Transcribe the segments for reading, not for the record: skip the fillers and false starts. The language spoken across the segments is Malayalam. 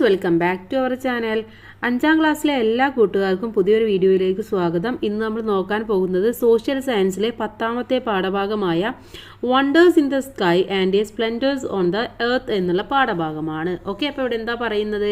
Friends, welcome back to our channel. 5ാം ക്ലാസ്സിലെ എല്ലാ കൂട്ടുകാർക്കും പുതിയൊരു വീഡിയോയിലേക്ക് സ്വാഗതം. ഇന്ന് നമ്മൾ നോക്കാൻ പോകുന്നത് സോഷ്യൽ സയൻസിലെ 10ാമത്തെ പാഠഭാഗമായ wonders in the sky and splendours on the earth എന്നുള്ള പാഠഭാഗമാണ്. ഓക്കെ, അപ്പോൾ ഇവിടെ എന്താ പറയുന്നത്?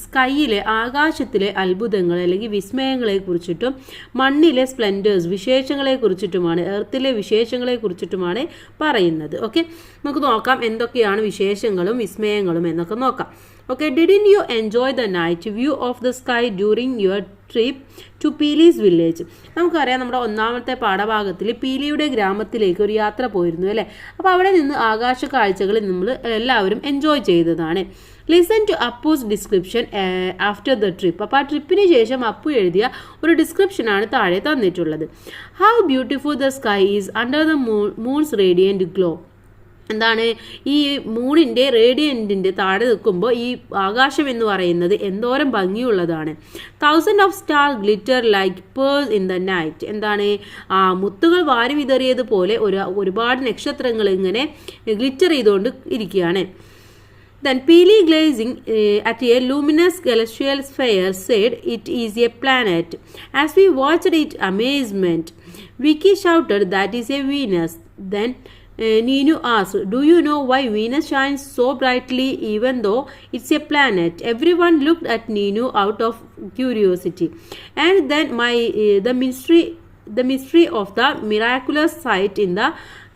സ്കൈയിലെ ആകാശത്തിലെ അത്ഭുതങ്ങൾ അല്ലെങ്കിൽ വിസ്മയങ്ങളെ കുറിച്ചിട്ടും മണ്ണിലെ സ്പ്ലെൻഡേഴ്സ് വിശേഷങ്ങളെ കുറിച്ചിട്ടുമാണ്, എർത്തിലെ വിശേഷങ്ങളെ കുറിച്ചിട്ടുമാണ് പറയുന്നത്. ഓക്കെ, നമുക്ക് നോക്കാം എന്തൊക്കെയാണ് വിശേഷങ്ങളും വിസ്മയങ്ങളും എന്നൊക്കെ നോക്കാം. Okay, didn't you enjoy the night view of the sky during your trip to Peelee's village? നമുക്കറിയാം, നമ്മുടെ 1ാമത്തെ പാഠഭാഗത്തിൽ പീലിയുടെ ഗ്രാമത്തിലേക്ക് ഒരു യാത്ര പോയിരുന്നു അല്ലേ. അപ്പോൾ അവിടെ നിന്ന് ആകാശ കാഴ്ചകൾ നമ്മൾ എല്ലാവരും എൻജോയ് ചെയ്തതാണ്. Listen to Appu's description after the trip. അപ്പോൾ ആ ട്രിപ്പിന് ശേഷം അപ്പു എഴുതിയ ഒരു ഡിസ്ക്രിപ്ഷനാണ് താഴെ തന്നിട്ടുള്ളത്. How beautiful the sky is under the moons radiant glow. എന്താണ് ഈ മൂണിൻ്റെ റേഡിയൻറ്റിൻ്റെ താഴെ നിൽക്കുമ്പോൾ ഈ ആകാശം എന്ന് പറയുന്നത് എന്തോരം ഭംഗിയുള്ളതാണ്. 1000 of star glitter like purse in the night. എന്താണ് മുത്തുകൾ വാരി വിതറിയതുപോലെ ഒരുപാട് നക്ഷത്രങ്ങൾ ഇങ്ങനെ ഗ്ലിറ്റർ ചെയ്തുകൊണ്ട് ഇരിക്കുകയാണ്. Then Peely gazing at a luminous celestial sphere said it is a planet. As we watched it amazement, Vicky shouted that is a Venus. Then Ninu asked, do you know why Venus shines so brightly even though it's a planet? Everyone looked at Ninu out of curiosity. And then the mystery of the miraculous sight in the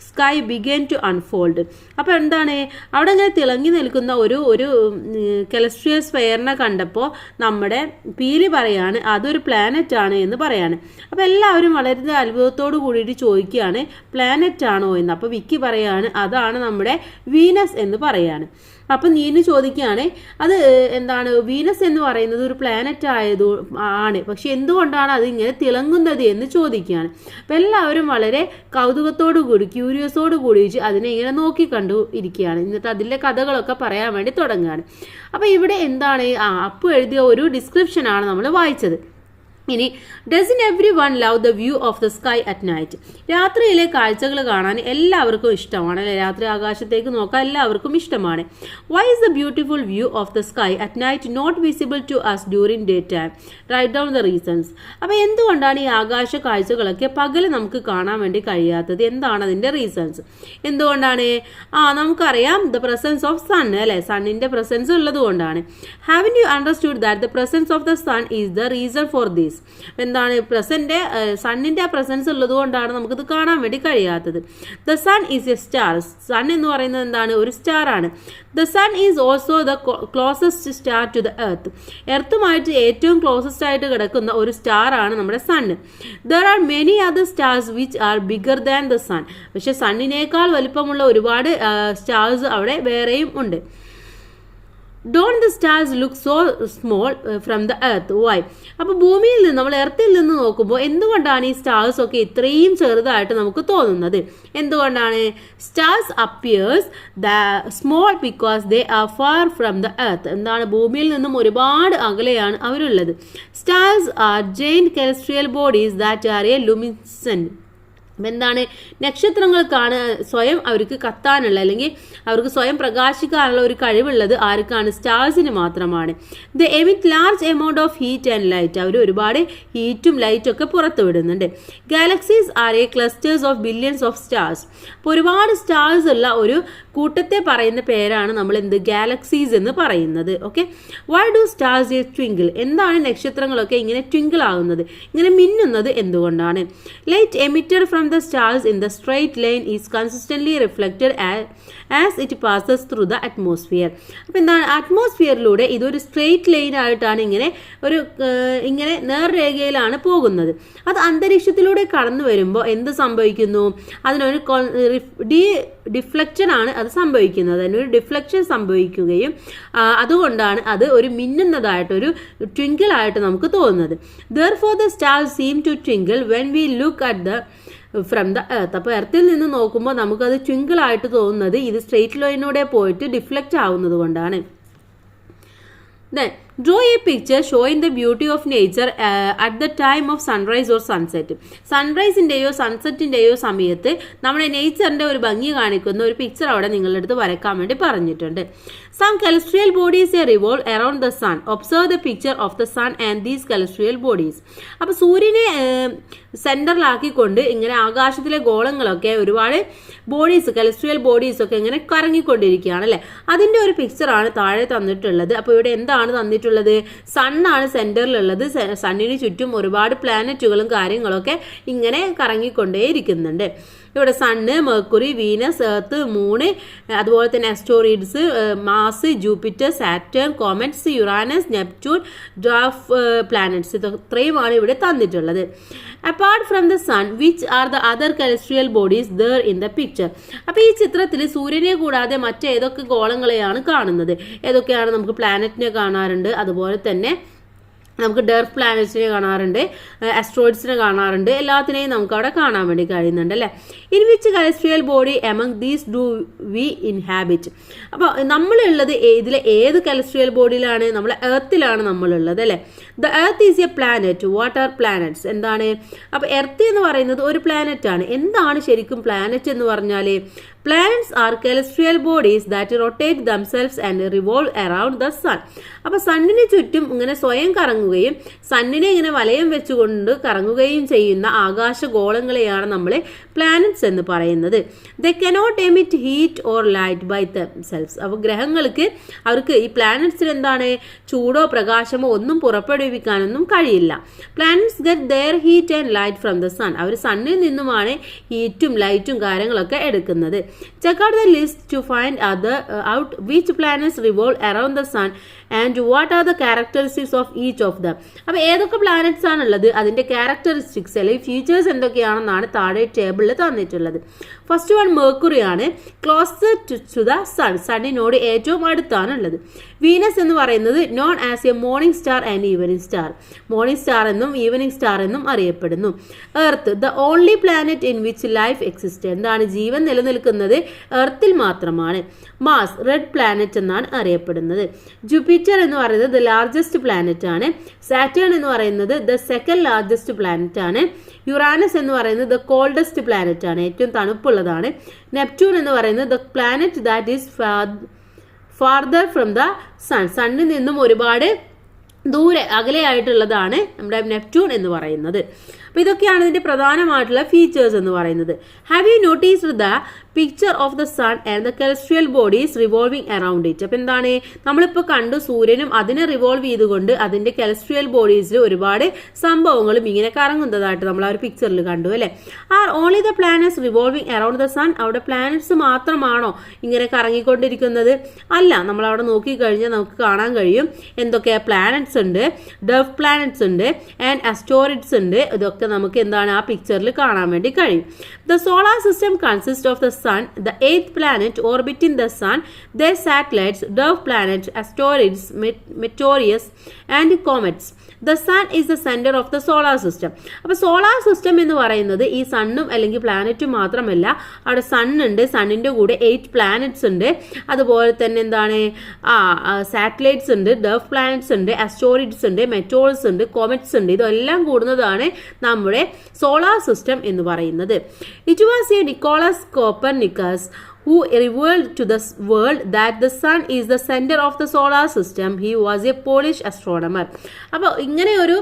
sky began to unfold. അപ്പോൾ എന്താണ് അവിടെ ഇങ്ങനെ തിളങ്ങി നിൽക്കുന്ന ഒരു കെലസ്ട്രിയൽ സ്ഫെയറിനെ കണ്ടപ്പോൾ നമ്മുടെ പീലി പറയാണ് അതൊരു പ്ലാനറ്റ് ആണ് എന്ന് പറയാണ്. അപ്പോൾ എല്ലാവരും വളരെ അത്ഭുതത്തോടു കൂടിയിട്ട് ചോദിക്കുകയാണ് പ്ലാനറ്റ് ആണോ എന്ന്. അപ്പോൾ വിക്കി പറയാണ് അതാണ് നമ്മുടെ വീനസ് എന്ന് പറയാണ്. അപ്പം നീനു ചോദിക്കുകയാണ് അത് എന്താണ് വീനസ് എന്ന് പറയുന്നത് ഒരു പ്ലാനറ്റ് ആണ്, പക്ഷെ എന്തുകൊണ്ടാണ് അത് ഇങ്ങനെ തിളങ്ങുന്നത് എന്ന് ചോദിക്കുകയാണ്. അപ്പം എല്ലാവരും വളരെ കൗതുകത്തോടു കൂടി ക്യൂരിയസോട് കൂടി അതിനെ ഇങ്ങനെ നോക്കിക്കണ്ടു ഇരിക്കുകയാണ്. എന്നിട്ട് അതിൻ്റെ കഥകളൊക്കെ പറയാൻ വേണ്ടി തുടങ്ങുകയാണ്. അപ്പം ഇവിടെ എന്താണ് അപ്പു എഴുതിയ ഒരു ഡിസ്ക്രിപ്ഷനാണ് നമ്മൾ വായിച്ചത്. ഇനി doesn't everyone love the view of the sky at night. രാത്രിയിലെ കാഴ്ചകൾ കാണാൻ എല്ലാവർക്കും ഇഷ്ടമാണ് അല്ലെ. രാത്രി ആകാശത്തേക്ക് നോക്കാൻ എല്ലാവർക്കും ഇഷ്ടമാണ്. Why is the beautiful view of the sky at night not visible to us during day time? Write down the reasons. അപ്പോൾ എന്തുകൊണ്ടാണ് ഈ ആകാശ കാഴ്ചകളൊക്കെ പകല് നമുക്ക് കാണാൻ വേണ്ടി കഴിയാത്തത്? എന്താണ് അതിൻ്റെ റീസൺസ്? എന്തുകൊണ്ടാണ്? നമുക്കറിയാം ദ പ്രസൻസ് ഓഫ് സൺ അല്ലെ, സണ്ണിൻ്റെ പ്രസൻസ് ഉള്ളത് കൊണ്ടാണ്. Haven't you understood that the presence of the sun is the reason for this? എന്താണ് സണ്ണിന്റെ ആ പ്രസൻസ് ഉള്ളത് കൊണ്ടാണ് നമുക്കിത് കാണാൻ വേണ്ടി കഴിയാത്തത്. The sun is a star. Sun എന്ന് പറയുന്നത് എന്താണ്? ഒരു സ്റ്റാർ ആണ്. The sun is also the closest star to the earth. എർത്തുമായിട്ട് ഏറ്റവും ക്ലോസസ്റ്റ് ആയിട്ട് കിടക്കുന്ന ഒരു സ്റ്റാർ ആണ് നമ്മുടെ sun. There are many other stars which are bigger than the sun. പക്ഷെ സണ്ണിനേക്കാൾ വലിപ്പമുള്ള ഒരുപാട് സ്റ്റാർസ് അവിടെ വേറെയും ഉണ്ട്. Don't the stars look so small from the earth? Why? അപ്പോൾ ഭൂമിയിൽ നിന്ന് നമ്മൾ എർത്തിൽ നിന്ന് നോക്കുമ്പോൾ എന്തുകൊണ്ടാണ് ഈ സ്റ്റാർസ് ഒക്കെ ഇത്രയും ചെറുതായിട്ട് നമുക്ക് തോന്നുന്നത്? എന്തുകൊണ്ടാണ്? Stars appears the small because they are far from the earth. എന്താണ്? ഭൂമിയിൽ നിന്നും ഒരുപാട് അകലെയാണ് അവരുള്ളത്. Stars are giant celestial bodies that are a luminescent. എന്താണ്? നക്ഷത്രങ്ങൾക്കാണ് സ്വയം അവർക്ക് കത്താനുള്ള അല്ലെങ്കിൽ അവർക്ക് സ്വയം പ്രകാശിക്കാനുള്ള ഒരു കഴിവുള്ളത്. ആർക്കാണ്? സ്റ്റാർസിന് മാത്രമാണ്. The emit large amount of heat and light. അവർ ഒരുപാട് ഹീറ്റും ലൈറ്റും ഒക്കെ പുറത്തു വിടുന്നുണ്ട്. Galaxies are a clusters of billions of stars. അപ്പോൾ ഒരുപാട് സ്റ്റാർസ് ഉള്ള ഒരു കൂട്ടത്തെ പറയുന്ന പേരാണ് നമ്മൾ ഗാലക്സീസ് എന്ന് പറയുന്നത്. Okay, why do stars twinkle? എന്താണ് നക്ഷത്രങ്ങളൊക്കെ ഇങ്ങനെ ട്വിങ്കിൾ ആകുന്നത്, ഇങ്ങനെ മിന്നുന്നത് എന്തുകൊണ്ടാണ്? Light emitted from the stars in the straight line is consistently reflected as it passes through the atmosphere. അപ്പോൾ എന്താണ്? അറ്റ്മോസ്ഫിയറിലൂടെ ഇതൊരു സ്ട്രെയിറ്റ് ലൈൻ ആയിട്ടാണ് ഇങ്ങനെ നേർരേഖയിലാണ് പോകുന്നത്. അത് അന്തരീക്ഷത്തിലൂടെ കടന്നു വരുമ്പോൾ എന്ത് സംഭവിക്കുന്നു? അതിനൊരു ഡിഫ്ലക്ഷൻ ആണ് അത് സംഭവിക്കുന്നത്. അതിനൊരു ഡിഫ്ലക്ഷൻ സംഭവിക്കുകയും അതുകൊണ്ടാണ് അത് ഒരു മിന്നുന്നതായിട്ട് ഒരു ട്വിങ്കിൾ ആയിട്ട് നമുക്ക് തോന്നുന്നത്. Therefore the stars seem to twinkle when we look at the from the earth. അപ്പോൾ എർത്തിൽ നിന്ന് നോക്കുമ്പോൾ നമുക്കത് ട്വിങ്കിൾ ആയിട്ട് തോന്നുന്നത് ഇത് സ്ട്രെയിറ്റ് ലൈനിലൂടെ പോയിട്ട് ഡിഫ്ലക്റ്റ് ആവുന്നത് കൊണ്ടാണ്. Then Draw a picture showing the beauty of nature at the time of sunrise or sunset. സൺറൈസിൻ്റെയോ സൺസെറ്റിൻ്റെയോ സമയത്ത് നമ്മുടെ നേച്ചറിൻ്റെ ഒരു ഭംഗി കാണിക്കുന്ന ഒരു പിക്ചർ അവിടെ നിങ്ങളുടെ അടുത്ത് വരയ്ക്കാൻ വേണ്ടി പറഞ്ഞിട്ടുണ്ട്. Some celestial bodies revolve around the sun. Observe the picture of the sun and these celestial bodies. അപ്പോൾ സൂര്യനെ സെൻറ്ററിലാക്കിക്കൊണ്ട് ഇങ്ങനെ ആകാശത്തിലെ ഗോളങ്ങളൊക്കെ ഒരുപാട് ബോഡീസ് celestial ബോഡീസ് ഒക്കെ ഇങ്ങനെ കറങ്ങിക്കൊണ്ടിരിക്കുകയാണ് അല്ലേ. അതിൻ്റെ ഒരു പിക്ചറാണ് താഴെ തന്നിട്ടുള്ളത്. അപ്പോൾ ഇവിടെ എന്താണ് തന്നിട്ടുള്ളത്? സണ്ണാണ് സെൻറ്ററിലുള്ളത്. സണ്ണിന് ചുറ്റും ഒരുപാട് പ്ലാനറ്റുകളും കാര്യങ്ങളൊക്കെ ഇങ്ങനെ കറങ്ങിക്കൊണ്ടേയിരിക്കുന്നുണ്ട്. ഇവിടെ sun, Mercury, Venus, earth, moon, അതുപോലെ തന്നെ asteroids, Mars, Jupiter, Saturn, comets, Uranus, Neptune, dwarf planets, ഇത്രയുമാണ് ഇവിടെ തന്നിട്ടുള്ളത്. Apart from the sun which are the other celestial bodies there in the picture. അപ്പോൾ ഈ ചിത്രത്തിൽ സൂര്യനെ കൂടാതെ മറ്റേതൊക്കെ ഗോളങ്ങളെയാണ് കാണുന്നത്? ഏതൊക്കെയാണ്? നമുക്ക് പ്ലാനറ്റിനെ കാണാറുണ്ട്, അതുപോലെ തന്നെ നമുക്ക് ഡെർഫ് പ്ലാനറ്റ്സിനെ കാണാറുണ്ട്, അസ്ട്രോയിഡ്സിനെ കാണാറുണ്ട്, എല്ലാത്തിനെയും നമുക്ക് അവിടെ കാണാൻ വേണ്ടി കഴിയുന്നുണ്ട് അല്ലേ. In which celestial body among these do we inhabit. അപ്പോൾ നമ്മളുള്ളത് ഇതിലെ ഏത് celestial ബോഡിയിലാണ്? നമ്മൾ എർത്തിലാണ് നമ്മളുള്ളത് അല്ലേ. The earth is A planet. What are planets? എന്താണ്? അപ്പോൾ എർത്ത് എന്ന് പറയുന്നത് ഒരു പ്ലാനറ്റ് ആണ്. എന്താണ് ശരിക്കും പ്ലാനറ്റ് എന്ന് പറഞ്ഞാൽ? Planets are celestial bodies that rotate themselves and revolve around the sun. അപ്പോൾ സണ്ണിന് ചുറ്റും ഇങ്ങനെ സ്വയം കറങ്ങുകയും സണ്ണിനെ ഇങ്ങനെ വലയം വെച്ചുകൊണ്ട് കറങ്ങുകയും ചെയ്യുന്ന ആകാശഗോളങ്ങളെയാണ് നമ്മൾ പ്ലാനറ്റ്സ് എന്ന് പറയുന്നത്. They cannot emit heat or light by themselves. അപ്പോൾ ഗ്രഹങ്ങൾക്ക് അവർക്ക് ഈ പ്ലാനറ്റ്സിന് എന്താണ്? ചൂടോ പ്രകാശമോ ഒന്നും പുറപ്പെടുവിക്കാനൊന്നും കഴിയില്ല. Planets get their heat and light from the sun. അവർ സണ്ണിൽ നിന്നുമാണ് ഹീറ്റും ലൈറ്റും കാര്യങ്ങളൊക്കെ എടുക്കുന്നത്. Check out the list to find out which planets revolve around the sun and what are the characteristics of each of them. അപ്പോൾ ഏതൊക്കെ പ്ലാനറ്റ്സ് ആണുള്ളത്, അതിൻ്റെ ക്യാരക്ടറിസ്റ്റിക്സ് അല്ലെങ്കിൽ ഫീച്ചേഴ്സ് എന്തൊക്കെയാണെന്നാണ് താഴെ ടേബിളിൽ തന്നിട്ടുള്ളത്. ഫസ്റ്റ് വൺ മെർക്കുറി ആണ്. ക്ലോസർ ടു ദ സൺ, സണ്ണിനോട് ഏറ്റവും അടുത്താണുള്ളത്. വീനസ് എന്ന് പറയുന്നത് known as A morning star and evening star, morning star എന്നും ഈവനിങ് സ്റ്റാർ എന്നും അറിയപ്പെടുന്നു. Earth the only planet in which life exist, എന്താണ്? ജീവൻ നിലനിൽക്കുന്നത് എർത്തിൽ മാത്രമാണ്. മാസ് റെഡ് പ്ലാനറ്റ് എന്നാണ് അറിയപ്പെടുന്നത്. ജൂപ്പിറ്റർ എന്ന് പറയുന്നത് ദ ലാർജസ്റ്റ് പ്ലാനറ്റ് ആണ്. സാറ്റേൺ എന്ന് പറയുന്നത് ദ സെക്കൻഡ് ലാർജസ്റ്റ് പ്ലാനറ്റ് ആണ്. യുറാനസ് എന്ന് പറയുന്നത് ദ കോൾഡസ്റ്റ് പ്ലാനറ്റ് ആണ്, ഏറ്റവും തണുപ്പുള്ളതാണ്. നെപ്റ്റ്യൂൺ എന്ന് പറയുന്നത് the planet that is farther from the sun, സണ്ണിൽ നിന്നും ഒരുപാട് ദൂരെ അകലെയായിട്ടുള്ളതാണ് നമ്മുടെ നെപ്റ്റ്യൂൺ എന്ന് പറയുന്നത്. അപ്പോൾ ഇതൊക്കെയാണ് ഇതിൻ്റെ പ്രധാനമായിട്ടുള്ള ഫീച്ചേഴ്സ് എന്ന് പറയുന്നത്. Have you noticed the picture of the sun and the celestial bodies revolving around it. അപ്പോൾ എന്താണ്? നമ്മളിപ്പോൾ കണ്ടു സൂര്യനും അതിനെ റിവോൾവ് ചെയ്തുകൊണ്ട് അതിൻ്റെ celestial ബോഡീസിൽ ഒരുപാട് സംഭവങ്ങളും ഇങ്ങനെ കറങ്ങുന്നതായിട്ട് നമ്മൾ ആ ഒരു പിക്ചറിൽ കണ്ടു അല്ലേ. Are only the planets revolving around the sun. അവിടെ പ്ലാനറ്റ്സ് മാത്രമാണോ ഇങ്ങനെ കറങ്ങിക്കൊണ്ടിരിക്കുന്നത്? അല്ല, നമ്മൾ അവിടെ നോക്കിക്കഴിഞ്ഞാൽ നമുക്ക് കാണാൻ കഴിയും എന്തൊക്കെയാ പ്ലാനറ്റ്സ് ഉണ്ട്, ഡെർഫ് പ്ലാനറ്റ്സ് ഉണ്ട് ആൻഡ് അസ്റ്റോറിഡ്സ് ഉണ്ട്. ഇതൊക്കെ നമുക്ക് എന്താണ് ആ പിക്ചറിൽ കാണാൻ വേണ്ടി കഴിയും. The solar system consist of the sun, the eighth planet orbiting the sun, their satellites, dwarf planets, asteroids, meteors and comets. The sun is the center of the solar system. അപ്പോൾ സോളാർ സിസ്റ്റം എന്ന് പറയുന്നത് ഈ സണ്ണും അല്ലെങ്കിൽ പ്ലാനറ്റും മാത്രമല്ല, അവിടെ സൺ ഉണ്ട്, സണ്ണിൻ്റെ കൂടെ 8 പ്ലാനറ്റ്സ് ഉണ്ട്, അതുപോലെ തന്നെ എന്താണ് സാറ്റലൈറ്റ്സ് ഉണ്ട്, ഡെർഫ് പ്ലാനറ്റ്സ് ഉണ്ട്, അസ്റ്റോറിഡ്സ് ഉണ്ട്, മെറ്റോൾസ് ഉണ്ട്, കോമറ്റ്സ് ഉണ്ട്. ഇതെല്ലാം കൂടുന്നതാണ് നമ്മുടെ സോളാർ സിസ്റ്റം എന്ന് പറയുന്നത്. It was a Nicolas Copernicus who revealed to the world that the sun is the center of the solar system. He was a Polish astronomer. അപ്പോൾ ഇങ്ങനെ ഒരു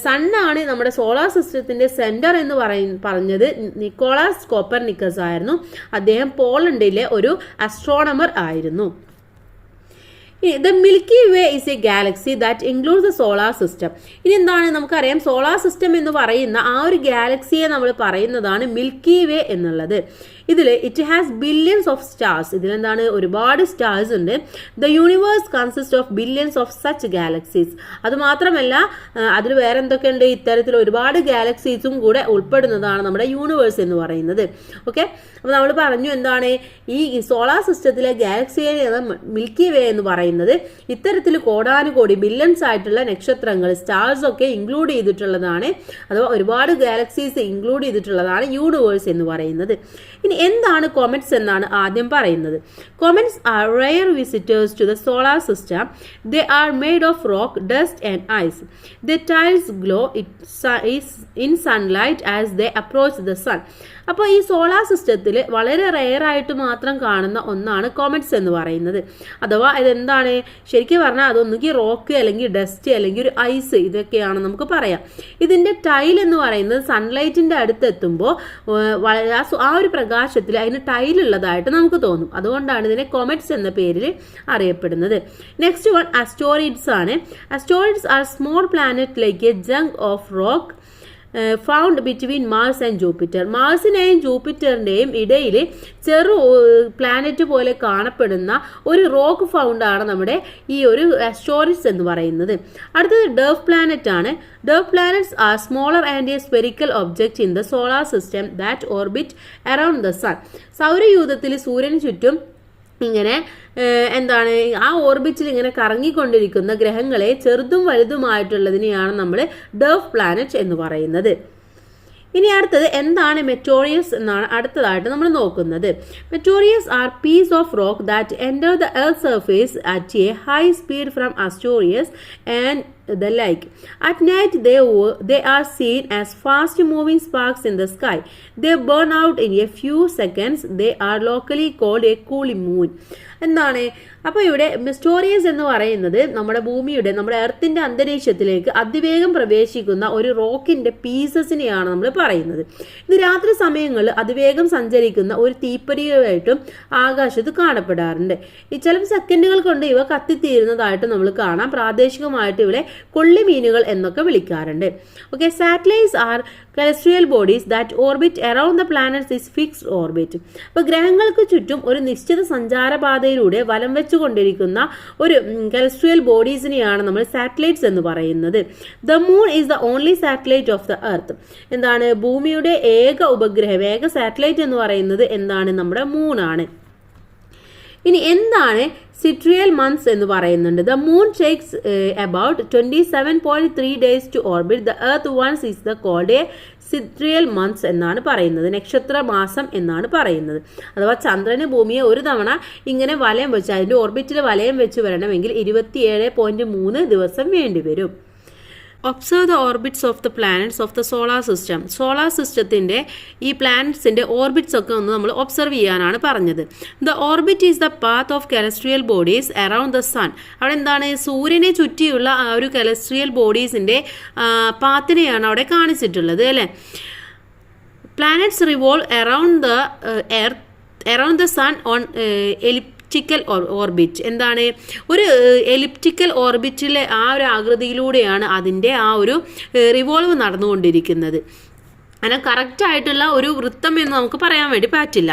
സണ്ണാണ് നമ്മുടെ സോളാർ സിസ്റ്റത്തിൻ്റെ സെൻറ്റർ എന്ന് പറഞ്ഞത് നിക്കോളാസ് കോപ്പർനിക്കസ് ആയിരുന്നു. അദ്ദേഹം പോളണ്ടിലെ ഒരു അസ്ട്രോണമർ ആയിരുന്നു. The Milky Way is a galaxy that includes the solar system. ഇനി എന്താണ്? നമുക്കറിയാം സോളാർ സിസ്റ്റം എന്ന് പറയുന്ന ആ ഒരു ഗാലക്സിയെ നമ്മൾ പറയുന്നതാണ് മിൽക്കി വേ എന്നുള്ളത്. ഇതിൽ it has billions of stars. ഇതിലെന്താണ്? ഒരുപാട് സ്റ്റാർസ് ഉണ്ട്. The universe consist of billions of such galaxies. അതുമാത്രമല്ല അതിൽ വേറെ എന്തൊക്കെയുണ്ട്? ഇത്തരത്തിൽ ഒരുപാട് ഗാലക്സീസും കൂടെ ഉൾപ്പെടുന്നതാണ് നമ്മുടെ യൂണിവേഴ്സ് എന്ന് പറയുന്നത്. ഓക്കെ, അപ്പോൾ നമ്മൾ പറഞ്ഞു എന്താണ് ഈ സോളാർ സിസ്റ്റത്തിലെ ഗാലക്സിയാണ് മിൽക്കി വേ എന്ന് പറയുന്നത്. ഇത്തരത്തിൽ കോടാനുകോടി ബില്യൺസ് ആയിട്ടുള്ള നക്ഷത്രങ്ങൾ, സ്റ്റാർസ് ഒക്കെ ഇൻക്ലൂഡ് ചെയ്തിട്ടുള്ളതാണ്, അഥവാ ഒരുപാട് ഗാലക്സീസ് ഇൻക്ലൂഡ് ചെയ്തിട്ടുള്ളതാണ് യൂണിവേഴ്സ് എന്ന് പറയുന്നത്. ഇനി എന്താണ് കൊമറ്റ്സ് എന്നാണ് ആദ്യം പറയുന്നത്. Comets are rare visitors to the solar system. They are made of rock, dust and ice. The tails glow in sunlight as they approach the sun. അപ്പോൾ ഈ സോളാർ സിസ്റ്റത്തിൽ വളരെ റെയറായിട്ട് മാത്രം കാണുന്ന ഒന്നാണ് കൊമറ്റ്സ് എന്ന് പറയുന്നത്. അഥവാ ഇതെന്താണ് ശരിക്കും പറഞ്ഞാൽ അതൊന്നുകിൽ റോക്ക് അല്ലെങ്കിൽ ഡസ്റ്റ് അല്ലെങ്കിൽ ഒരു ഐസ് ഇതൊക്കെയാണ് നമുക്ക് പറയാം. ഇതിൻ്റെ ടൈൽ എന്ന് പറയുന്നത് സൺലൈറ്റിൻ്റെ അടുത്തെത്തുമ്പോൾ ആ ഒരു പ്രകാശത്തിൽ അതിന് ടൈലുള്ളതായിട്ട് നമുക്ക് തോന്നും. അതുകൊണ്ടാണ് ഇതിനെ കൊമറ്റ്സ് എന്ന പേരിൽ അറിയപ്പെടുന്നത്. നെക്സ്റ്റ് വൺ അസ്റ്റോറിഡ്സ് ആണ്. Asteroids are small planet like a junk of rock found between Mars and Jupiter. മാർസിനെയും ജൂപ്പിറ്ററിൻ്റെയും ഇടയിൽ ചെറു പ്ലാനറ്റ് പോലെ കാണപ്പെടുന്ന ഒരു റോക്ക് ഫൗണ്ടാണ് നമ്മുടെ ഈ ഒരു അസ്റ്റോറിഡ്സ് എന്ന് പറയുന്നത്. അടുത്തത് ഡർഫ് പ്ലാനറ്റ് ആണ്. Dwarf planets are smaller and a spherical object in the solar system that orbit around the sun. സൗരയൂഥത്തിൽ സൂര്യന് ചുറ്റും ഇങ്ങനെ എന്താണ് ആ ഓർബിറ്റിൽ ഇങ്ങനെ കറങ്ങിക്കൊണ്ടിരിക്കുന്ന ഗ്രഹങ്ങളെ ചെറുതും വലുതുമായിട്ടുള്ളതിനെയാണ് നമ്മൾ ഡർഫ് പ്ലാനറ്റ് എന്ന് പറയുന്നത്. ഇനി അടുത്തത് എന്താണ് മെറ്റോറിയസ് എന്നാണ് അടുത്തതായിട്ട് നമ്മൾ നോക്കുന്നത്. Meteors are piece of rock that enter the earth surface at a high speed from asteroids and the like. At night they are seen as fast moving sparks in the sky. They burn out in a few seconds. They are locally called a cool moon. എന്താണ് അപ്പോൾ ഇവിടെ മിസ്റ്റോറിയസ് എന്ന് പറയുന്നത് നമ്മുടെ ഭൂമിയുടെ നമ്മുടെ എർത്തിൻ്റെ അന്തരീക്ഷത്തിലേക്ക് അതിവേഗം പ്രവേശിക്കുന്ന ഒരു റോക്കിൻ്റെ പീസസിനെയാണ് നമ്മൾ പറയുന്നത്. ഇത് രാത്രി സമയങ്ങളിൽ അതിവേഗം സഞ്ചരിക്കുന്ന ഒരു തീപ്പൊരിയായിട്ടും ആകാശത്ത് കാണപ്പെടാറുണ്ട്. ഈ ചില സെക്കൻഡുകൾ കൊണ്ട് ഇവ കത്തിത്തീരുന്നതായിട്ട് നമ്മൾ കാണാം. പ്രാദേശികമായിട്ട് ഇവിടെ കൊള്ളിമീനുകൾ എന്നൊക്കെ വിളിക്കാറുണ്ട്. Okay, satellites R celestial bodies that orbit around the planets is fixed orbit. അപ്പോൾ ഗ്രഹങ്ങൾക്ക് ചുറ്റും ഒരു നിശ്ചിത സഞ്ചാരപാതയിലൂടെ വലം വെച്ചുകൊണ്ടിരിക്കുന്ന ഒരു celestial ബോഡീസിനെയാണ് നമ്മൾ സാറ്റലൈറ്റ്സ് എന്ന് പറയുന്നത്. The moon is the only satellite of the earth. എന്താണ് ഭൂമിയുടെ ഏക ഉപഗ്രഹം, ഏക സാറ്റലൈറ്റ് എന്ന് പറയുന്നത് എന്താണ് നമ്മുടെ മൂണാണ്. ഇനി എന്താണ് സിട്രിയൽ മന്ത്സ് എന്ന് പറയുന്നുണ്ട്. The moon takes about 27.3 days to orbit. The earth once is the called a sidereal months എന്നാണ് പറയുന്നത്. നക്ഷത്ര മാസം എന്നാണ് പറയുന്നത്. അഥവാ ചന്ദ്രന് ഭൂമിയെ ഒരു തവണ ഇങ്ങനെ വലയം വെച്ച് അതിൻ്റെ ഓർബിറ്റിൽ വലയം വെച്ച് വരണമെങ്കിൽ 27.3 ദിവസം വേണ്ടിവരും. Observe the orbits of the planets of the solar system. Solar സിസ്റ്റത്തിൻ്റെ ഈ പ്ലാനറ്റ്സിൻ്റെ ഓർബിറ്റ്സ് ഒക്കെ ഒന്ന് നമ്മൾ ഒബ്സർവ് ചെയ്യാനാണ് പറഞ്ഞത്. The orbit is the path of celestial bodies around the sun. അവിടെ എന്താണ് സൂര്യനെ ചുറ്റിയുള്ള ആ ഒരു കെലസ്ട്രിയൽ ബോഡീസിൻ്റെ പാത്തിനെയാണ് അവിടെ കാണിച്ചിട്ടുള്ളത് അല്ലേ. Planets revolve around the around the sun on elliptical orbit. എന്താണ് ഒരു എലിപ്റ്റിക്കൽ ഓർബിറ്റിലെ ആ ഒരു ആകൃതിയിലൂടെയാണ് അതിൻ്റെ ആ ഒരു റിവോൾവ് നടന്നുകൊണ്ടിരിക്കുന്നത്. അങ്ങനെ കറക്റ്റായിട്ടുള്ള ഒരു വൃത്തം എന്ന് നമുക്ക് പറയാൻ വേണ്ടി പറ്റില്ല.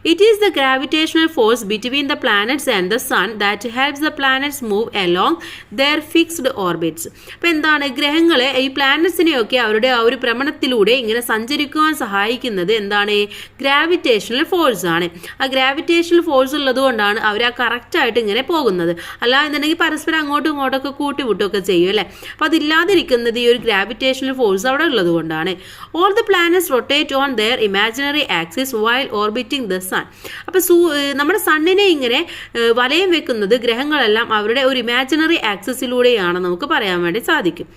It is the gravitational force between the planets and the sun that helps the planets move along their fixed orbits. അപ്പോൾ എന്താണ് ഗ്രഹങ്ങളെ ഈ പ്ലാനറ്റ്സിനെയൊക്കെ അവരുടെ ആ ഒരു ഭ്രമണത്തിലൂടെ ഇങ്ങനെ സഞ്ചരിക്കുവാൻ സഹായിക്കുന്നത് എന്താണ് ഗ്രാവിറ്റേഷണൽ ഫോഴ്സ് ആണ്. ആ ഗ്രാവിറ്റേഷണൽ ഫോഴ്സ് ഉള്ളത് കൊണ്ടാണ് അവർ ആ കറക്റ്റായിട്ട് ഇങ്ങനെ പോകുന്നത്. അല്ലാന്നുണ്ടെങ്കിൽ പരസ്പരം അങ്ങോട്ടും ഇങ്ങോട്ടൊക്കെ കൂട്ടിവിട്ടൊക്കെ ചെയ്യും അല്ലേ. അപ്പോൾ അതില്ലാതിരിക്കുന്നത് ഈ ഒരു ഗ്രാവിറ്റേഷണൽ ഫോഴ്സ് അവിടെ ഉള്ളത് കൊണ്ടാണ്. All the planets rotate on their imaginary axis while orbiting the sun. അപ്പോൾ നമ്മുടെ സണ്ണിനെ ഇങ്ങനെ വലയം വെക്കുന്നത് ഗ്രഹങ്ങളെല്ലാം അവരുടെ ഒരു ഇമാജിനറി ആക്സിസിലൂടെയാണ് നമുക്ക് പറയാൻ വേണ്ടി സാധിക്കും.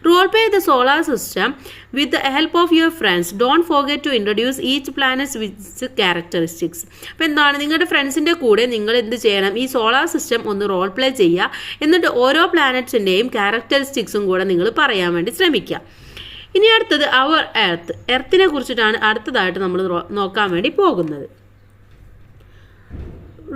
Role play the solar system with the help of your friends. Don't forget to introduce each planets with characteristics. അപ്പോൾ എന്താണ് നിങ്ങളുടെ ഫ്രണ്ട്സിൻ്റെ കൂടെ നിങ്ങൾ എന്ത് ചെയ്യണം, ഈ സോളാർ സിസ്റ്റം ഒന്ന് റോൾ പ്ലേ ചെയ്യുക. എന്നിട്ട് ഓരോ പ്ലാനറ്റ്സിൻ്റെയും ക്യാരക്ടറിസ്റ്റിക്സും കൂടെ നിങ്ങൾ പറയാൻ വേണ്ടി ശ്രമിക്കുക. ഇനി അടുത്തത് അവർ എർത്തിനെ കുറിച്ചിട്ടാണ് അടുത്തതായിട്ട് നമ്മൾ നോക്കാൻ വേണ്ടി പോകുന്നത്.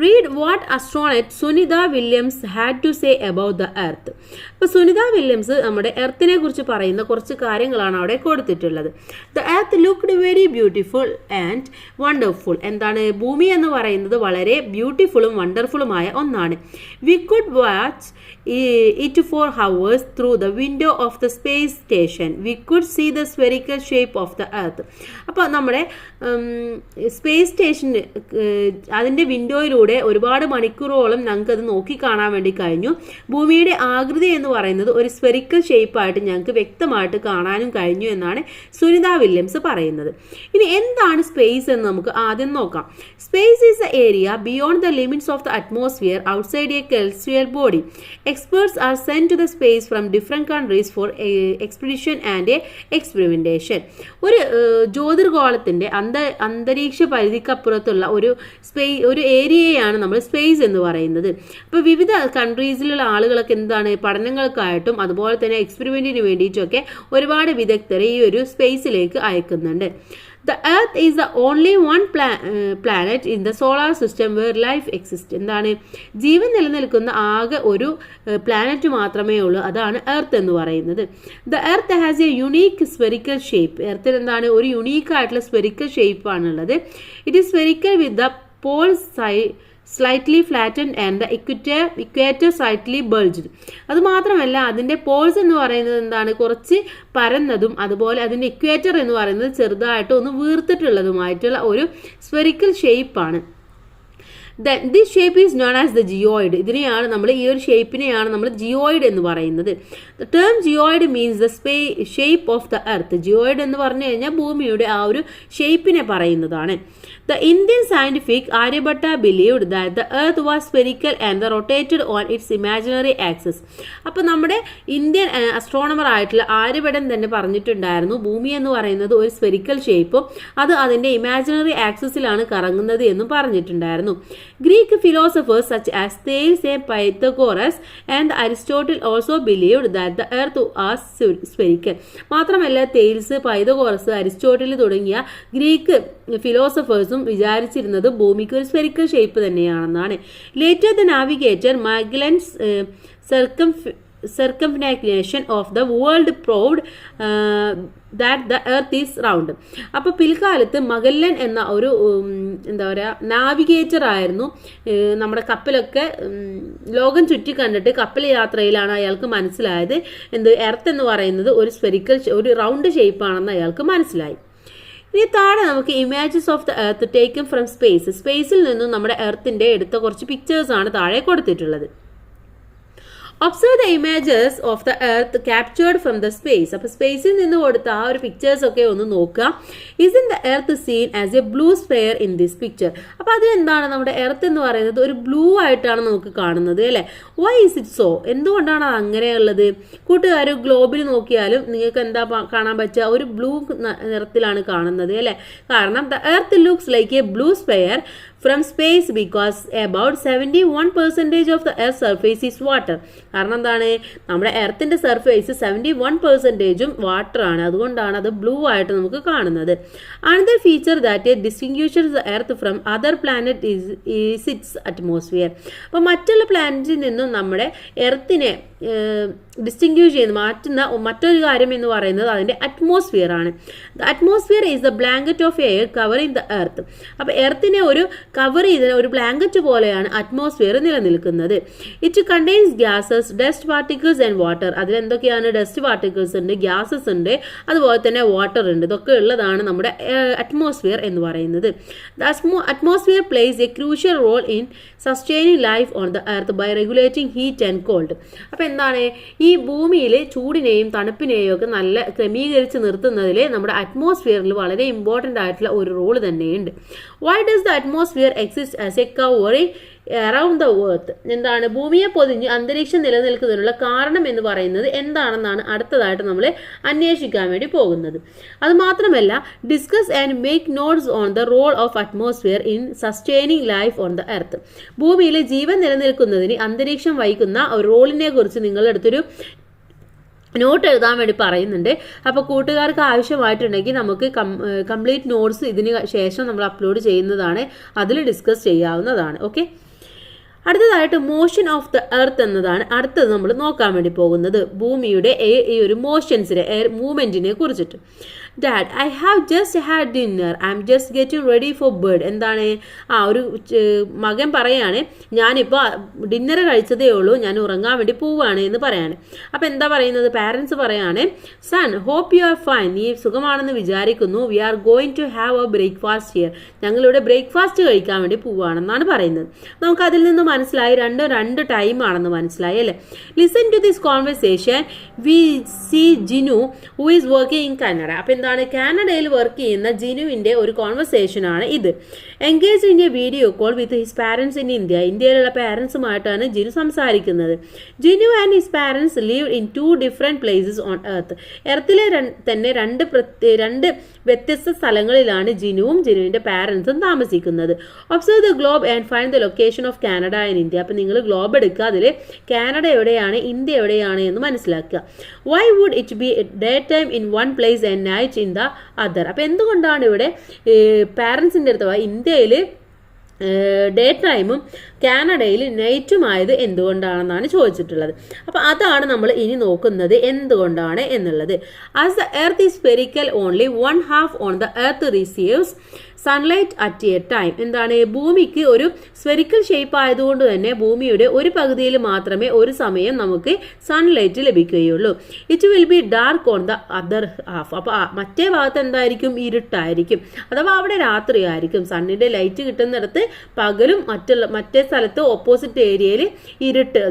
Read what astronaut Sunita Williams had to say about the earth. അപ്പോൾ സുനിത വില്യംസ് നമ്മുടെ എർത്തിനെ കുറിച്ച് പറയുന്ന കുറച്ച് കാര്യങ്ങളാണ് അവിടെ കൊടുത്തിട്ടുള്ളത്. The earth looked very beautiful and wonderful. എന്താണ് ഭൂമി എന്ന് പറയുന്നത് വളരെ ബ്യൂട്ടിഫുള്ളും വണ്ടർഫുള്ളുമായ ഒന്നാണ്. We could watch it for hours through the window of the space station. We could see the spherical shape of the earth. അപ്പോൾ നമ്മുടെ സ്പേസ് സ്റ്റേഷൻ അതിൻ്റെ വിൻഡോയിലൂടെ ടെലിസ്കോപ്പിലൂടെ ഒരുപാട് മണിക്കൂറോളം ഞങ്ങൾക്കത് നോക്കി കാണാൻ വേണ്ടി കഴിഞ്ഞു. ഭൂമിയുടെ ആകൃതി എന്ന് പറയുന്നത് ഒരു സ്ഫെറിക്കൽ ഷേപ്പായിട്ട് ഞങ്ങൾക്ക് വ്യക്തമായിട്ട് കാണാനും കഴിഞ്ഞു എന്നാണ് സുനിത വില്യംസ് പറയുന്നത്. ഇനി എന്താണ് സ്പേസ് എന്ന് നമുക്ക് ആദ്യം നോക്കാം. Space is the area beyond the limits of the atmosphere outside A celestial body. Experts are sent to the space from different countries for expedition and experimentation. ഒരു ജ്യോതിർഗോളത്തിന്റെ അന്തരീക്ഷ പരിധിക്കപ്പുറത്തുള്ള ഒരു ഏരിയയാണ് നമ്മൾ സ്പേസ് എന്ന് പറയുന്നത്. അപ്പോൾ വിവിധ കൺട്രീസിലുള്ള ആളുകളൊക്കെ എന്താണ് പഠനങ്ങൾക്കായിട്ടും അതുപോലെ തന്നെ എക്സ്പെരിമെന്റിന് വേണ്ടിയിട്ടൊക്കെ ഒരുപാട് വിദഗ്ധരെ ഈ ഒരു സ്പേസിലേക്ക് അയക്കുന്നുണ്ട്. The Earth is the only one planet in the solar system where life exists. എന്താണ് ജീവൻ നിലനിൽക്കുന്ന ആകെ ഒരു പ്ലാനറ്റ് മാത്രമേ ഉള്ളൂ, അതാണ് എർത്ത് എന്ന് പറയുന്നത്. The earth has a unique spherical shape. എർത്തിൽ എന്താണ് ഒരു യുണീക്ക് ആയിട്ടുള്ള സ്ഫെറിക്കൽ ഷേപ്പ് ആണുള്ളത്. It is spherical with the poles slightly flattened and the equator slightly bulged. അത് മാത്രമല്ല അതിൻ്റെ പോൾസ് എന്ന് പറയുന്നത് എന്താണ് കുറച്ച് പരന്നതും അതുപോലെ അതിൻ്റെ ഇക്വേറ്റർ എന്ന് പറയുന്നത് ചെറുതായിട്ട് ഒന്ന് വീർത്തിട്ടുള്ളതുമായിട്ടുള്ള ഒരു സ്ഫെറിക്കൽ ഷേപ്പാണ്. This shape is known as the geoid. ഇതിനെയാണ് നമ്മൾ ഈ ഒരു ഷേപ്പിനെയാണ് നമ്മൾ ജിയോയിഡ് എന്ന് പറയുന്നത്. The term geoid means the shape of the earth. Geoid എന്ന് പറഞ്ഞു കഴിഞ്ഞാൽ ഭൂമിയുടെ ആ ഒരു ഷേപ്പിനെ പറയുന്നതാണ്. The Indian scientific Aryabhatta believed that the earth was spherical and rotated on its imaginary axis. അപ്പോൾ നമ്മുടെ ഇന്ത്യൻ അസ്ട്രോണമർ ആയിട്ടുള്ള ആര്യഭട്ടൻ തന്നെ പറഞ്ഞിട്ടുണ്ടായിരുന്നു ഭൂമി എന്ന് പറയുന്നത് ഒരു സ്ഫെറിക്കൽ ഷേപ്പും അത് അതിൻ്റെ ഇമാജിനറി ആക്സിസിലാണ് കറങ്ങുന്നത് എന്നും പറഞ്ഞിട്ടുണ്ടായിരുന്നു. Greek philosophers such as Thales and Pythagoras and Aristotle also believed that the earth was spherical. മാത്രമല്ല തെയിൽസ്, പൈതഗോറസ്, അരിസ്റ്റോട്ടിൽ തുടങ്ങിയ ഗ്രീക്ക് ഫിലോസഫേഴ്സും വിചാരിച്ചിരുന്നത് ഭൂമിക്ക് ഒരു സ്ഫെറിക്കൽ ഷേപ്പ് തന്നെയാണെന്നാണ്. Later the navigator Magellan's circumnavigation of the world proved that the earth is round. അപ്പോൾ പിൽക്കാലത്ത് മഗല്ലൻ എന്ന ഒരു എന്താ പറയുക നാവിഗേറ്റർ ആയിരുന്നു. നമ്മുടെ കപ്പലൊക്കെ ലോകം ചുറ്റി കണ്ടിട്ട് കപ്പൽ യാത്രയിലാണ് അയാൾക്ക് മനസ്സിലായത് എർത്ത് എന്ന് പറയുന്നത് ഒരു റൗണ്ട് ഷേപ്പാണെന്ന് അയാൾക്ക് മനസ്സിലായി. ഇനി താഴെ നമുക്ക് images of the earth taken from സ്പേസിൽ നിന്നും നമ്മുടെ എർത്തിന്റെ എടുത്ത കുറച്ച് പിക്ചേഴ്സാണ് താഴെ കൊടുത്തിട്ടുള്ളത്. Observe the images of the earth captured from the space. അപ്പോൾ സ്പേസിൽ നിന്ന് കൊടുത്ത ആ ഒരു പിക്ചേഴ്സ് ഒക്കെ ഒന്ന് നോക്കുക. Is in the earth seen as a blue sphere in this picture. അപ്പോൾ അതിലെന്താണ് നമ്മുടെ എർത്ത് എന്ന് പറയുന്നത് ഒരു ബ്ലൂ ആയിട്ടാണ് നമുക്ക് കാണുന്നത് അല്ലേ. Why is it so? എന്തുകൊണ്ടാണ് അത് അങ്ങനെയുള്ളത്? കൂട്ടുകാർ ഗ്ലോബിൽ നോക്കിയാലും നിങ്ങൾക്ക് എന്താ കാണാൻ പറ്റുക? ഒരു ബ്ലൂ നിറത്തിലാണ് കാണുന്നത് അല്ലേ. കാരണം the earth looks like a blue sphere from space because about 71% of the earth's surface is water. കാരണം എന്താണ് നമ്മുടെ എർത്തിന്റെ സർഫേസ് 71% വാട്ടർ ആണ്, അതുകൊണ്ടാണ് അത് ബ്ലൂ ആയിട്ട് നമുക്ക് കാണുന്നത്. Another feature that distinguishes the earth from other planet is its atmosphere. അപ്പോൾ മറ്റുള്ള പ്ലാനറ്റിൽ നിന്നും നമ്മുടെ എർത്തിനെ ഡിസ്റ്റിങ്ക്യൂഷ് ചെയ്ത് മാറ്റുന്ന മറ്റൊരു കാര്യം എന്ന് പറയുന്നത് അതിൻ്റെ അറ്റ്മോസ്ഫിയർ ആണ്. The atmosphere is the blanket of air covering the earth. അപ്പോൾ എർത്തിനെ ഒരു കവർ ചെയ്ത ഒരു ബ്ലാങ്കറ്റ് പോലെയാണ് അറ്റ്മോസ്ഫിയർ നിലനിൽക്കുന്നത്. It contains gases, dust particles and water. അതിലെന്തൊക്കെയാണ്? ഡസ്റ്റ് പാർട്ടിക്കിൾസ് ഉണ്ട്, ഗ്യാസസ് ഉണ്ട്, അതുപോലെ തന്നെ വാട്ടർ ഉണ്ട്. ഇതൊക്കെ ഉള്ളതാണ് നമ്മുടെ അറ്റ്മോസ്ഫിയർ എന്ന് പറയുന്നത്. The atmosphere plays a crucial role in sustaining life on the earth by regulating heat and cold. അപ്പോൾ എന്താണ് ഈ ഭൂമിയിൽ ചൂടിനെയും തണുപ്പിനെയും ഒക്കെ നല്ല ക്രമീകരിച്ച് നിർത്തുന്നതിൽ നമ്മുടെ അറ്റ്മോസ്ഫിയറിൽ വളരെ ഇമ്പോർട്ടൻ്റ് ആയിട്ടുള്ള ഒരു റോൾ തന്നെയുണ്ട്. Why does the atmosphere exist as A covering around the earth? എന്താണ് ഭൂമിയെ പൊതിഞ്ഞ് അന്തരീക്ഷം നിലനിൽക്കുന്നതിനുള്ള കാരണം എന്ന് പറയുന്നത് എന്താണെന്നാണ് അടുത്തതായിട്ട് നമ്മൾ അന്വേഷിക്കാൻ വേണ്ടി പോകുന്നത്. അതുമാത്രമല്ല discuss and make notes on the role of atmosphere in sustaining life on the earth. ഭൂമിയിലെ ജീവൻ നിലനിൽക്കുന്നതിന് അന്തരീക്ഷം വഹിക്കുന്ന ഒരു റോളിനെ കുറിച്ച് നിങ്ങളുടെ അടുത്തൊരു നോട്ട് എഴുതാൻ വേണ്ടി പറയുന്നുണ്ട്. അപ്പോൾ കൂട്ടുകാർക്ക് ആവശ്യമായിട്ടുണ്ടെങ്കിൽ നമുക്ക് കംപ്ലീറ്റ് നോട്ട്സ് ഇതിന് ശേഷം നമ്മൾ അപ്ലോഡ് ചെയ്യുന്നതാണ്, അതിൽ ഡിസ്കസ് ചെയ്യാവുന്നതാണ്. ഓക്കെ, അടുത്തതായിട്ട് മോഷൻ ഓഫ് ദ എർത്ത് എന്നതാണ് അടുത്തത് നമ്മൾ നോക്കാൻ വേണ്ടി പോകുന്നത്. ഭൂമിയുടെ ഈ ഒരു മോഷൻസിനെ, എയർ മൂവ്മെന്റിനെ കുറിച്ചിട്ട്. Dad, I have just had dinner, I am just getting ready for bed. എന്താണ് ഒരു മകൻ പറയാണ്, ഞാനിപ്പോൾ ഡിന്നർ കഴിച്ചതേ ഉള്ളൂ, ഞാൻ ഉറങ്ങാൻ വേണ്ടി പോവുകയാണ് എന്ന് പറയാണ്. അപ്പം എന്താ പറയുന്നത്? പാരൻസ് പറയാണ്, son hope you are fine, നീ സുഖമാണെന്ന് വിചാരിക്കുന്നു, we are going to have a breakfast here, ഞങ്ങളിവിടെ ബ്രേക്ക്ഫാസ്റ്റ് കഴിക്കാൻ വേണ്ടി പോവുകയാണെന്നാണ് പറയുന്നത്. നമുക്ക് അതിൽ നിന്ന് മനസ്സിലായി രണ്ട് ടൈം ആണെന്ന് മനസ്സിലായി അല്ലേ. Listen to this conversation, we see Jinu who is working in Canada. അപ്പം എന്താണ്, കാനഡയിൽ വർക്ക് ചെയ്യുന്ന ജിനുവിൻ്റെ ഒരു കോൺവെർസേഷൻ ആണ് ഇത്. Engage in a video call with his parents in India, ഇന്ത്യയിലുള്ള പാരൻസുമായിട്ടാണ് ജിനു സംസാരിക്കുന്നത്. Jinu and his parents live in 2 different places on earth. എർത്തിലെ തന്നെ രണ്ട് വ്യത്യസ്ത സ്ഥലങ്ങളിലാണ് ജിനുവും ജിനുവിൻ്റെ പാരൻസും താമസിക്കുന്നത്. Observe the globe and find the location of Canada and India. അപ്പം നിങ്ങൾ ഗ്ലോബ് എടുക്കുക, അതിൽ കാനഡ എവിടെയാണ് ഇന്ത്യ എവിടെയാണ് എന്ന് മനസ്സിലാക്കുക. Why would it be day time in one place and night in the other. അപ്പം എന്തുകൊണ്ടാണ് ഇവിടെ പാരൻസിൻ്റെ അടുത്ത് ഇന്ത്യയിൽ ഡേ ടൈമും കാനഡയിൽ നൈറ്റുമായത് എന്തുകൊണ്ടാണെന്നാണ് ചോദിച്ചിട്ടുള്ളത്. അപ്പോൾ അതാണ് നമ്മൾ ഇനി നോക്കുന്നത് എന്തുകൊണ്ടാണ് എന്നുള്ളത്. As the earth is spherical only 1/2 on the earth receives sunlight at A time. എന്താണ്, ഭൂമിക്ക് ഒരു സ്പെറിക്കൽ ഷേപ്പ് ആയതുകൊണ്ട് തന്നെ ഭൂമിയുടെ ഒരു പകുതിയിൽ മാത്രമേ ഒരു സമയം നമുക്ക് സൺലൈറ്റ് ലഭിക്കുകയുള്ളൂ. It will be dark on the other half. അപ്പോൾ മറ്റേ ഭാഗത്ത് എന്തായിരിക്കും, ഇരുട്ടായിരിക്കും, അഥവാ അവിടെ രാത്രിയായിരിക്കും. സണ്ണിൻ്റെ ലൈറ്റ് കിട്ടുന്നിടത്ത് പകലും മറ്റേ സ്ഥലത്ത് ഓപ്പോസിറ്റ് ഏരിയയിൽ ഇരുട്ട്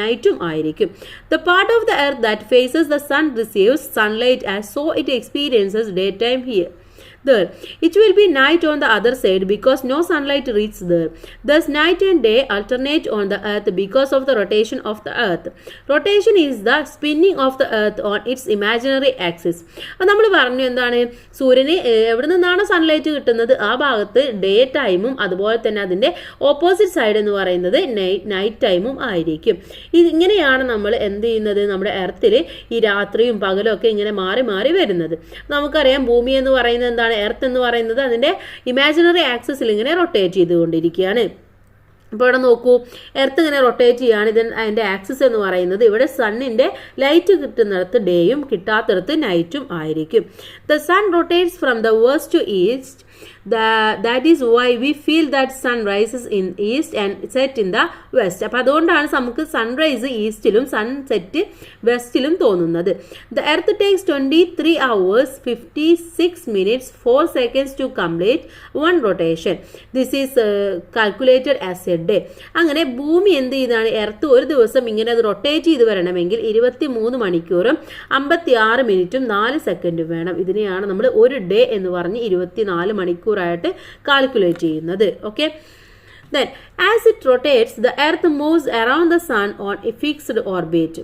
നൈറ്റും ആയിരിക്കും. The part of the earth that faces the sun receives sunlight as so it experiences day time here. There. It will be night on the other side because no sunlight reaches there. Thus, night and day alternate on the earth because of the rotation of the earth. Rotation is the spinning of the earth on its imaginary axis. അപ്പോൾ നമ്മൾ പറഞ്ഞു എന്താണ്, സൂര്യന് എവിടെ നിന്നാണ് സൺലൈറ്റ് കിട്ടുന്നത് ആ ഭാഗത്ത് ഡേ ടൈമും അതുപോലെ തന്നെ അതിൻ്റെ ഓപ്പോസിറ്റ് സൈഡ് എന്ന് പറയുന്നത് നൈറ്റ് ടൈമും ആയിരിക്കും. ഇങ്ങനെയാണ് നമ്മൾ എന്ത് ചെയ്യുന്നത്, നമ്മുടെ എർത്തിൽ ഈ രാത്രിയും പകലും ഒക്കെ ഇങ്ങനെ മാറി മാറി വരുന്നത്. നമുക്കറിയാം ഭൂമി എന്ന് പറയുന്നത് എന്താണ്, എർത്ത് എന്ന് പറയുന്നത് അതിൻ്റെ ഇമാജിനറി ആക്സിസിൽ ഇങ്ങനെ റൊട്ടേറ്റ് ചെയ്തുകൊണ്ടിരിക്കുകയാണ്. ഇപ്പോൾ ഇവിടെ നോക്കൂ, എർത്ത് ഇങ്ങനെ റൊട്ടേറ്റ് ചെയ്യുകയാണ്. അതിൻ്റെ ആക്സിസ് എന്ന് പറയുന്നത് ഇവിടെ സണ്ണിൻ്റെ ലൈറ്റ് കിട്ടുന്നിടത്ത് ഡേയും കിട്ടാത്തിടത്ത് നൈറ്റും ആയിരിക്കും. The sun rotates from the west to east. That is why we feel that sun rises in east and set in the west. അപ്പോൾ അതുകൊണ്ടാണ് നമുക്ക് സൺറൈസ് ഈസ്റ്റിലും സൺസെറ്റ് വെസ്റ്റിലും തോന്നുന്നത്. The earth takes 23 hours 56 minutes 4 seconds to complete one rotation. This is calculated as a day. അങ്ങനെ ഭൂമി എന്ത് ചെയ്താണ്, എർത്ത് ഒരു ദിവസം ഇങ്ങനെ അത് റൊട്ടേറ്റ് ചെയ്ത് വരണമെങ്കിൽ 23 മണിക്കൂറും 56 മിനിറ്റും 4 സെക്കൻഡും വേണം. ഇതിനെയാണ് നമ്മൾ ഒരു ഡേ എന്ന് പറഞ്ഞ് 24 മണിക്കൂറായിട്ട് കാൽക്കുലേറ്റ് ചെയ്യുന്നത്. Okay, then as it rotates the earth moves around the sun on a fixed orbit.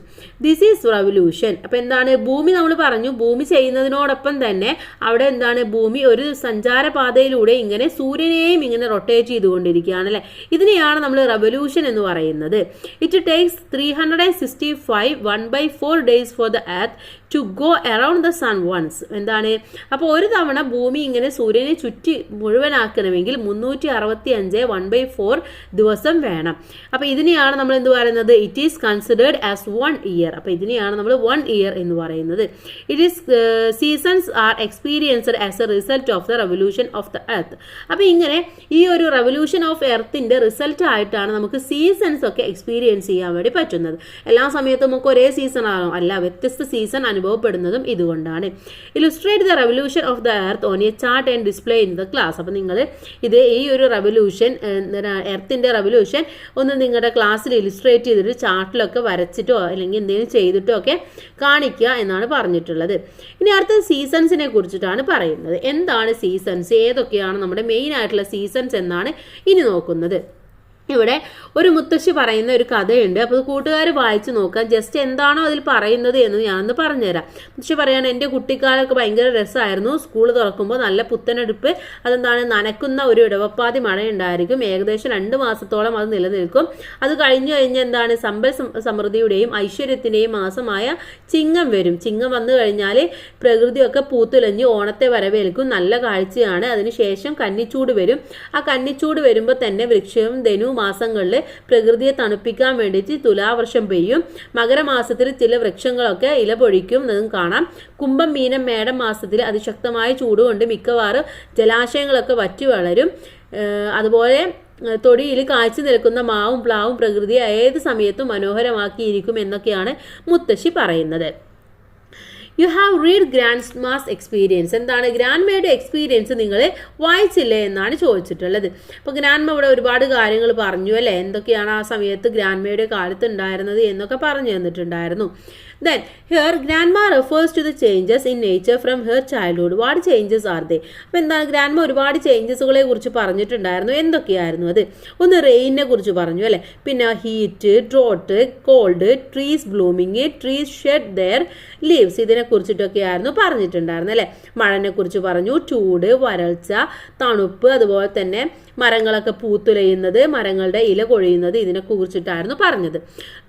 This is revolution. അപ്പോൾ എന്താണ്, ഭൂമി നമ്മൾ പറഞ്ഞു, ഭൂമി ചെയ്യുന്നതിനോടൊപ്പം തന്നെ അവിടെ എന്താണ്, ഭൂമി ഒരു സഞ്ചാരപാതയിലൂടെ ഇങ്ങനെ സൂര്യനെയും ഇങ്ങനെ റൊട്ടേറ്റ് ചെയ്തുകൊണ്ടിരിക്കുകയാണ് അല്ലേ. ഇതിനെയാണ് നമ്മൾ റെവല്യൂഷൻ എന്ന് പറയുന്നത്. It takes 365 1/4 days for the earth to go around the sun once. എന്താണ്, അപ്പോൾ ഒരു തവണ ഭൂമി ഇങ്ങനെ സൂര്യനെ ചുറ്റി മുഴുവനാക്കണമെങ്കിൽ 365 1/4 ദിവസം വേണം. അപ്പോൾ ഇതിനെയാണ് നമ്മൾ എന്ത് പറയുന്നത്, it is considered as 1 year. അപ്പോൾ ഇതിനെയാണ് നമ്മൾ 1 year എന്ന് പറയുന്നത്. It is seasons R experienced as A result of the revolution of the earth. അപ്പോൾ ഇങ്ങനെ ഈ ഒരു റെവല്യൂഷൻ ഓഫ് എർത്തിൻ്റെ റിസൾട്ട് ആയിട്ടാണ് നമുക്ക് സീസൺസ് ഒക്കെ എക്സ്പീരിയൻസ് ചെയ്യാൻ വേണ്ടി പറ്റുന്നത്. എല്ലാ സമയത്തും നമുക്ക് ഒരേ സീസൺ ആണോ, അല്ല, വ്യത്യസ്ത സീസൺ അനുഭവപ്പെടുന്നതും ഇതുകൊണ്ടാണ്. ഇലുസ്ട്രേറ്റ് the revolution of the earth on A chart and display in the class. അപ്പോൾ നിങ്ങൾ ഇത് ഈ ഒരു റെവല്യൂഷൻ, എർത്തിൻ്റെ റെവല്യൂഷൻ ഒന്ന് നിങ്ങളുടെ ക്ലാസ്സിൽ ഇലുസ്ട്രേറ്റ് ചെയ്തിട്ട് ചാർട്ടിലൊക്കെ വരച്ചിട്ടോ അല്ലെങ്കിൽ എന്തെങ്കിലും ചെയ്തിട്ടോ ഒക്കെ കാണിക്കുക എന്നാണ് പറഞ്ഞിട്ടുള്ളത്. ഇനി അടുത്ത സീസൺസിനെ കുറിച്ചിട്ടാണ് പറയുന്നത്. എന്താണ് സീസൺസ്, ഏതൊക്കെയാണ് നമ്മുടെ മെയിൻ ആയിട്ടുള്ള സീസൺസ് എന്നാണ് ഇനി നോക്കുന്നത്. ഇവിടെ ഒരു മുത്തശ്ശി പറയുന്ന ഒരു കഥയുണ്ട്. അപ്പോൾ കൂട്ടുകാർ വായിച്ച് നോക്കാം, ജസ്റ്റ് എന്താണോ അതിൽ പറയുന്നത് എന്ന് ഞാനൊന്ന് പറഞ്ഞുതരാം. മുത്തശ്ശി പറയാണ്, എൻ്റെ കുട്ടിക്കാലമൊക്കെ ഭയങ്കര രസമായിരുന്നു. സ്കൂൾ തുറക്കുമ്പോൾ നല്ല പുത്തനെടുപ്പ്, അതെന്താണ്, നനക്കുന്ന ഒരു ഇടവപ്പാതി മഴയുണ്ടായിരിക്കും. ഏകദേശം 2 മാസത്തോളം അത് നിലനിൽക്കും. അത് കഴിഞ്ഞ് എന്താണ്, സമ്പൽ സമൃദ്ധിയുടെയും ഐശ്വര്യത്തിൻ്റെയും മാസമായ ചിങ്ങം വരും. ചിങ്ങം വന്നു കഴിഞ്ഞാൽ പ്രകൃതിയൊക്കെ പൂത്തുലഞ്ഞ് ഓണത്തെ വരവേൽക്കും. നല്ല കാഴ്ചയാണ്. അതിനുശേഷം കന്നിച്ചൂട് വരും. ആ കന്നിച്ചൂട് വരുമ്പോൾ തന്നെ വൃക്ഷവും ധനുവും മാസങ്ങളിൽ പ്രകൃതിയെ തണുപ്പിക്കാൻ വേണ്ടിയിട്ട് തുലാവർഷം പെയ്യും. മകരമാസത്തിൽ ചില വൃക്ഷങ്ങളൊക്കെ ഇല പൊഴിക്കും എന്നതും കാണാം. കുംഭം, മീനം, മേടം മാസത്തിൽ അതിശക്തമായ ചൂടുകൊണ്ട് മിക്കവാറും ജലാശയങ്ങളൊക്കെ വറ്റി വളരും. അതുപോലെ തൊടിയിൽ കാഴ്ച നിൽക്കുന്ന മാവും പ്ലാവും പ്രകൃതിയെ ഏത് സമയത്തും മനോഹരമാക്കിയിരിക്കും എന്നൊക്കെയാണ് മുത്തശ്ശി പറയുന്നത്. U have read grandmas experience. എന്താണ് ഗ്രാൻഡ്മയുടെ എക്സ്പീരിയൻസ് നിങ്ങൾ വായിച്ചില്ലേ എന്നാണ് ചോദിച്ചിട്ടുള്ളത്. അപ്പോൾ ഗ്രാൻഡ്മ ഇവിടെ ഒരുപാട് കാര്യങ്ങൾ പറഞ്ഞു അല്ലേ, എന്തൊക്കെയാണ് ആ സമയത്ത് ഗ്രാൻഡ്മയുടെ കാലത്ത് ഉണ്ടായിരുന്നത് എന്നൊക്കെ പറഞ്ഞു തന്നിട്ടുണ്ടായിരുന്നു. Then here grandma refers to the changes in nature from her childhood. What changes are they? അപ്പോൾ എന്താണ് ഗ്രാൻഡ്മ ഒരുപാട് ചേഞ്ചസുകളെ കുറിച്ച് പറഞ്ഞിട്ടുണ്ടായിരുന്നു. എന്തൊക്കെയായിരുന്നു അത്? ഒന്ന് റെയിനെ കുറിച്ച് പറഞ്ഞു അല്ലേ, പിന്നെ heat, drought, cold, trees blooming, trees shed their leaves, ഇതിനെ കുറിച്ചിട്ടൊക്കെയായിരുന്നു പറഞ്ഞിട്ടുണ്ടായിരുന്നു അല്ലേ. മഴനെ കുറിച്ച് പറഞ്ഞു, ചൂട്, വരൾച്ച, തണുപ്പ്, അതുപോലെ തന്നെ മരങ്ങളൊക്കെ പൂത്തുലയുന്നത്, മരങ്ങളുടെ ഇല കൊഴിയുന്നത്, ഇതിനെ കുറിച്ചിട്ടായിരുന്നു പറഞ്ഞത്.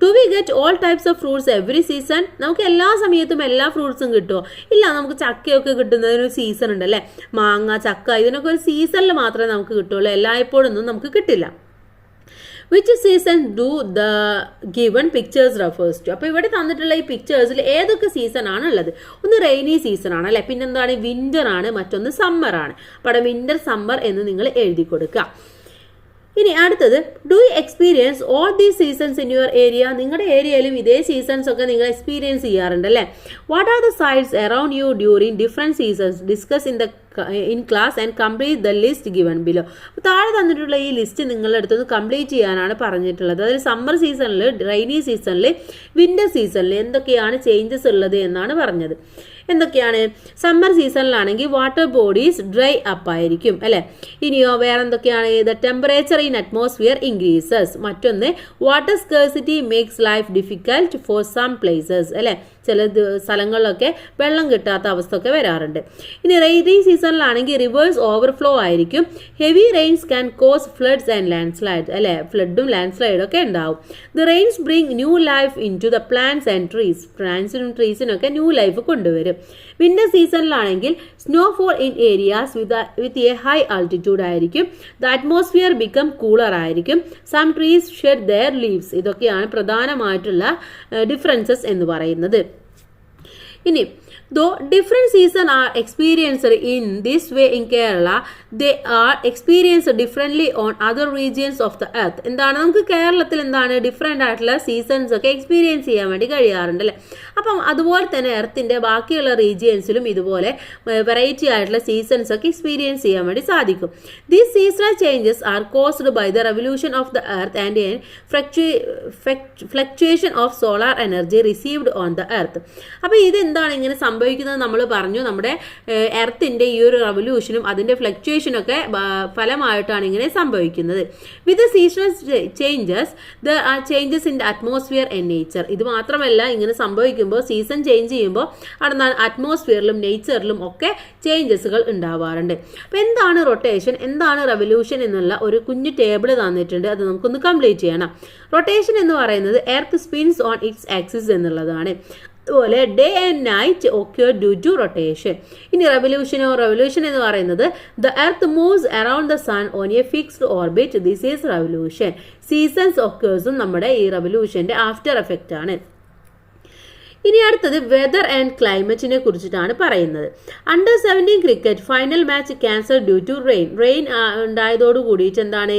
Do we get all types of fruits every season? നമുക്ക് എല്ലാ സമയത്തും എല്ലാ ഫ്രൂട്ട്സും കിട്ടുമോ? ഇല്ല, നമുക്ക് ചക്കയൊക്കെ കിട്ടുന്നതിന് ഒരു സീസൺ ഉണ്ട് അല്ലേ. മാങ്ങ, ചക്ക, ഇതിനൊക്കെ ഒരു സീസണിൽ മാത്രമേ നമുക്ക് കിട്ടുള്ളൂ, എല്ലായ്പ്പോഴൊന്നും നമുക്ക് കിട്ടില്ല. Which season do the given pictures refers to? അപ്പോൾ ഇവിടെ തന്നിട്ടുള്ള ഈ പിക്ചേഴ്സിൽ ഏതൊക്കെ സീസൺ ആണ് ഉള്ളത്? ഒന്ന് റെയിനി സീസൺ ആണ് അല്ലേ, പിന്നെന്താണ് വിന്റർ ആണ്, മറ്റൊന്ന് സമ്മർ ആണ്. അപ്പോൾ വിന്റർ, സമ്മർ എന്ന് നിങ്ങൾ എഴുതി കൊടുക്കുക. ഇനി അടുത്തത്, do you experience all these seasons in your area? നിങ്ങളുടെ ഏരിയയിലും ഇതേ സീസൺസ് ഒക്കെ നിങ്ങൾ എക്സ്പീരിയൻസ് ചെയ്യാറുണ്ട് അല്ലേ. What are the sites around you during different seasons? Discuss in class and complete the list given below. താഴെ തന്നിട്ടുള്ള ഈ ലിസ്റ്റ് നിങ്ങളുടെ അടുത്തൊന്ന് കംപ്ലീറ്റ് ചെയ്യാനാണ് പറഞ്ഞിട്ടുള്ളത്. അതായത് സമ്മർ സീസണിൽ, റെയിനി സീസണിൽ, വിന്റർ സീസണിൽ എന്തൊക്കെയാണ് ചേഞ്ചസ് ഉള്ളത് എന്നാണ് പറഞ്ഞത്. എന്തൊക്കെയാണ്? സമ്മർ സീസണിലാണെങ്കിൽ വാട്ടർ ബോഡീസ് ഡ്രൈ അപ്പ് ആയിരിക്കും അല്ലേ. ഇനിയോ വേറെ എന്തൊക്കെയാണ്? The temperature in atmosphere increases. മറ്റൊന്ന്, water scarcity makes life difficult for some places അല്ലേ. ചില സ്ഥലങ്ങളിലൊക്കെ വെള്ളം കിട്ടാത്ത അവസ്ഥ ഒക്കെ വരാറുണ്ട്. ഇനി റെയിനി സീസണിലാണെങ്കിൽ റിവേഴ്സ് ഓവർഫ്ലോ ആയിരിക്കും. Heavy rains can cause floods and landslide അല്ലേ. ഫ്ലഡും ലാൻഡ് സ്ലൈഡും ഒക്കെ ഉണ്ടാവും. The rains bring new life into the plants and trees. പ്ലാന്റ്സിനും ട്രീസിനൊക്കെ ന്യൂ ലൈഫ് കൊണ്ടുവരും. വിന്റർ സീസണിലാണെങ്കിൽ snowfall in areas with a high altitude ആയിരിക്കും. ദ അറ്റ്മോസ്ഫിയർ ബിക്കം കൂളർ ആയിരിക്കും. Some trees shed their leaves. ഇതൊക്കെയാണ് പ്രധാനമായിട്ടുള്ള ഡിഫറൻസസ് എന്ന് പറയുന്നത്. ഇനി though different seasons are experienced in this way in Kerala, they are experienced differently on other regions of the earth. എന്താണ് നമുക്ക് കേരളത്തിൽ എന്താണ് ഡിഫറെൻ്റ് ആയിട്ടുള്ള സീസൺസ് ഒക്കെ എക്സ്പീരിയൻസ് ചെയ്യാൻ വേണ്ടി കഴിയാറുണ്ട് അല്ലേ. അപ്പം അതുപോലെ തന്നെ എർത്തിൻ്റെ ബാക്കിയുള്ള റീജിയൻസിലും ഇതുപോലെ വെറൈറ്റി ആയിട്ടുള്ള സീസൺസ് ഒക്കെ എക്സ്പീരിയൻസ് ചെയ്യാൻ വേണ്ടി സാധിക്കും. These seasonal changes are caused by the revolution of the earth and an fluctuation of solar energy received on the earth. അപ്പോൾ ഇതെന്താണ് ഇങ്ങനെ സംഭവിക്കുന്നത് നമ്മൾ പറഞ്ഞു. നമ്മുടെ എർത്തിൻ്റെ ഈ ഒരു റവല്യൂഷനും അതിൻ്റെ ഫ്ലക്ച്വേഷനും ഒക്കെ ഫലമായിട്ടാണ് ഇങ്ങനെ സംഭവിക്കുന്നത്. With seasonal changes the are changes in the atmosphere and nature. ഇത് മാത്രമല്ല, ഇങ്ങനെ സംഭവിക്കുമ്പോൾ സീസൺ ചേഞ്ച് ചെയ്യുമ്പോൾ അവിടെ അറ്റ്മോസ്ഫിയറിലും നേച്ചറിലും ഒക്കെ ചേഞ്ചസുകൾ ഉണ്ടാവാറുണ്ട്. അപ്പോൾ എന്താണ് റൊട്ടേഷൻ, എന്താണ് റെവല്യൂഷൻ എന്നുള്ള ഒരു കുഞ്ഞു ടേബിൾ തന്നിട്ടുണ്ട്. അത് നമുക്കൊന്ന് കംപ്ലീറ്റ് ചെയ്യണം. റൊട്ടേഷൻ എന്ന് പറയുന്നത് earth spins on its axis എന്നുള്ളതാണ്. അതുപോലെ day and night occur due to rotation. ഇനി റെവല്യൂഷൻ എന്ന് പറയുന്നത് the earth moves around the sun on a fixed orbit. This is revolution. Seasons ഒക്കേഴ്സും നമ്മുടെ ഈ റെവല്യൂഷന്റെ ആഫ്റ്റർ എഫക്റ്റ് ആണ്. ഇനി അടുത്തത് വെദർ ആൻഡ് ക്ലൈമറ്റിനെ കുറിച്ചിട്ടാണ് പറയുന്നത്. Under 17 cricket final match cancel due to rain ഉണ്ടായതോട് കൂടിയിട്ട് എന്താണ്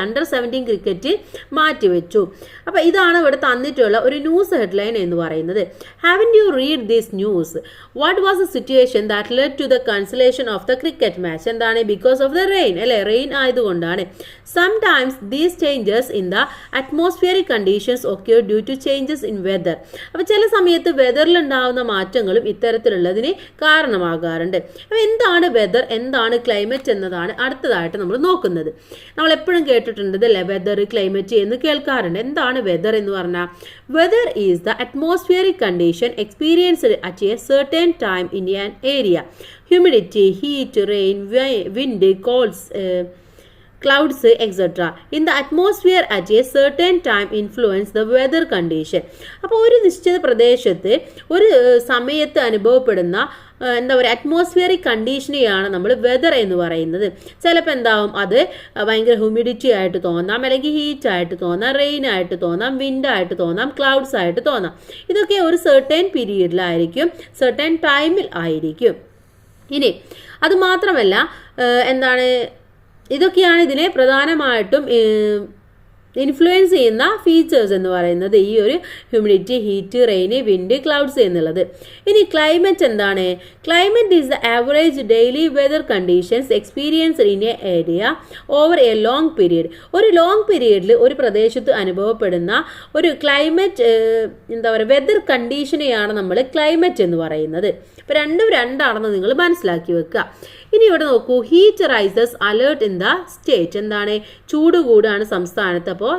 അണ്ടർ 17 ക്രിക്കറ്റ് മാറ്റിവെച്ചു. അപ്പോൾ ഇതാണ് ഇവിടെ തന്നിട്ടുള്ള ഒരു ന്യൂസ് ഹെഡ്ലൈൻ എന്ന് പറയുന്നത്. Haven't you read this news? What was the situation that led to the cancellation of the cricket match? എന്താണ്? ബിക്കോസ് ഓഫ് ദ റെയിൻ അല്ലെ. റെയിൻ ആയതുകൊണ്ടാണ്. Sometimes these changes in the atmospheric conditions occur due to changes in weather. അപ്പോൾ ചില സമയത്ത് വെതറിൽ ഉണ്ടാകുന്ന മാറ്റങ്ങളും ഇത്തരത്തിലുള്ളതിന് കാരണമാകാറുണ്ട്. അപ്പോൾ എന്താണ് വെതർ, എന്താണ് ക്ലൈമറ്റ് എന്നതാണ് അടുത്തതായിട്ട് നമ്മൾ നോക്കുന്നത്. നമ്മൾ എപ്പോഴും കേട്ടിട്ടുണ്ട് അല്ലേ, വെതർ ക്ലൈമറ്റ് എന്ന് കേൾക്കാറുണ്ട്. എന്താണ് വെതർ എന്ന് പറഞ്ഞാൽ? Weather is the atmospheric condition experienced at a certain time in an area. Humidity, heat, rain, wind, colds, clouds, etc. in the atmosphere at a certain time influence the weather condition. അപ്പോൾ ഒരു നിശ്ചിത പ്രദേശത്ത് ഒരു സമയത്ത് അനുഭവപ്പെടുന്ന എന്താ പറയുക അറ്റ്മോസ്ഫിയറിക് കണ്ടീഷനെയാണ് നമ്മൾ വെതർ എന്ന് പറയുന്നത്. ചിലപ്പോൾ എന്താവും അത് ഭയങ്കര ഹ്യൂമിഡിറ്റി ആയിട്ട് തോന്നാം, അല്ലെങ്കിൽ ഹീറ്റ് ആയിട്ട് തോന്നാം, റെയിൻ ആയിട്ട് തോന്നാം, വിൻഡ് ആയിട്ട് തോന്നാം, ക്ലൗഡ്സ് ആയിട്ട് തോന്നാം. ഇതൊക്കെ ഒരു സെർട്ടൈൻ പീരീഡിലായിരിക്കും, സെർട്ടൈൻ ടൈമിൽ ആയിരിക്കും. ഇനി അത് മാത്രമല്ല എന്താണ് ഇതൊക്കെയാണ് ഇതിനെ പ്രധാനമായിട്ടും ഇൻഫ്ലുവൻസ് ചെയ്യുന്ന ഫീച്ചേഴ്സ് എന്ന് പറയുന്നത് ഈ ഒരു humidity, heat, rain, wind, clouds എന്നുള്ളത്. ഇനി ക്ലൈമറ്റ് എന്താണ്? Climate is the average daily weather conditions experienced in a area over a long period. ഒരു ലോങ് പീരീഡിൽ ഒരു പ്രദേശത്ത് അനുഭവപ്പെടുന്ന ഒരു ക്ലൈമറ്റ് എന്താ പറയുക വെതർ കണ്ടീഷനെയാണ് നമ്മൾ ക്ലൈമറ്റ് എന്ന് പറയുന്നത്. ഇപ്പം രണ്ടും രണ്ടാണെന്ന് നിങ്ങൾ മനസ്സിലാക്കി വെക്കുക. ഇനി ഇവിടെ നോക്കൂ, heat rises alert in the state. എന്താണ്? ചൂട് കൂടാണ് സംസ്ഥാനത്ത്. അപ്പോൾ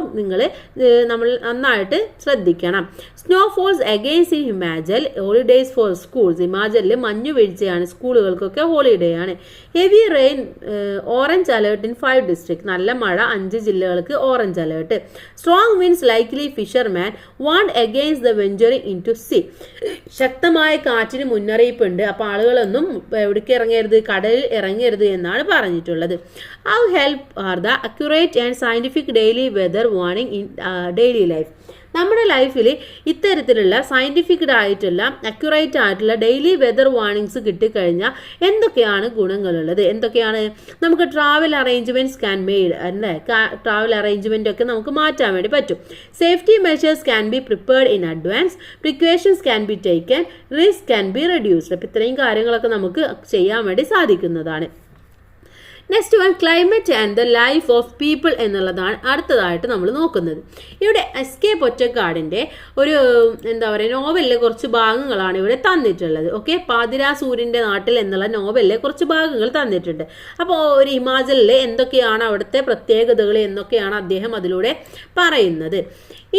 നമ്മൾ നന്നായിട്ട് ശ്രദ്ധിക്കണം. Snowfalls against in Himachal, holidays for schools. ഹിമാചലിൽ മഞ്ഞു വീഴ്ചയാണ്, സ്കൂളുകൾക്കൊക്കെ ഹോളിഡേ ആണ്. Heavy rain, orange alert in 5 district. നല്ല മഴ 5 ജില്ലകൾക്ക് orange alert. Strong winds likely fisherman want against the venturing into sea. ശക്തമായ കാറ്റിന് മുന്നറിയിപ്പുണ്ട്, അപ്പോൾ ആളുകളൊന്നും എവിടേക്ക് ഇറങ്ങരുത്, കടലിൽ ഇറങ്ങരുത് എന്നാണ് പറഞ്ഞിട്ടുള്ളത്. How help are the accurate and scientific daily weather warning in daily life. നമ്മുടെ ലൈഫിൽ ഇത്തരത്തിലുള്ള സയന്റിഫിക് ആയിട്ടുള്ള അക്യുറേറ്റ് ആയിട്ടുള്ള ഡെയിലി വെതർ വാർണിംഗ്സ് കിട്ടിക്കഴിഞ്ഞാൽ എന്തൊക്കെയാണ് ഗുണങ്ങളുള്ളത്? എന്തൊക്കെയാണ്? നമുക്ക് ട്രാവൽ അറേഞ്ച്മെന്റ്സ് ക്യാൻ മെയ്ഡ് അല്ലേ, ട്രാവൽ അറേഞ്ച്മെന്റ് ഒക്കെ നമുക്ക് മാറ്റാൻ വേണ്ടി പറ്റും. Safety measures can be prepared in advance, precautions can be taken, risk can be reduced. അപ്പം ഇത്രയും കാര്യങ്ങളൊക്കെ നമുക്ക് ചെയ്യാൻ വേണ്ടി സാധിക്കുന്നതാണ്. Next one, climate and the life of people എന്നുള്ളതാണ് അടുത്തതായിട്ട് നമ്മൾ നോക്കുന്നത്. ഇവിടെ എസ്.കെ. പൊറ്റക്കാടിൻ്റെ ഒരു എന്താ പറയുക നോവലിലെ കുറച്ച് ഭാഗങ്ങളാണ് ഇവിടെ തന്നിട്ടുള്ളത്. ഓക്കെ, പാതിരാ സൂര്യൻ്റെ നാട്ടിൽ എന്നുള്ള നോവലിലെ കുറച്ച് ഭാഗങ്ങൾ തന്നിട്ടുണ്ട്. അപ്പോൾ ഒരു ഹിമാചലിലെ എന്തൊക്കെയാണ് അവിടുത്തെ പ്രത്യേകതകൾ എന്നൊക്കെയാണ് അദ്ദേഹം അതിലൂടെ പറയുന്നത്.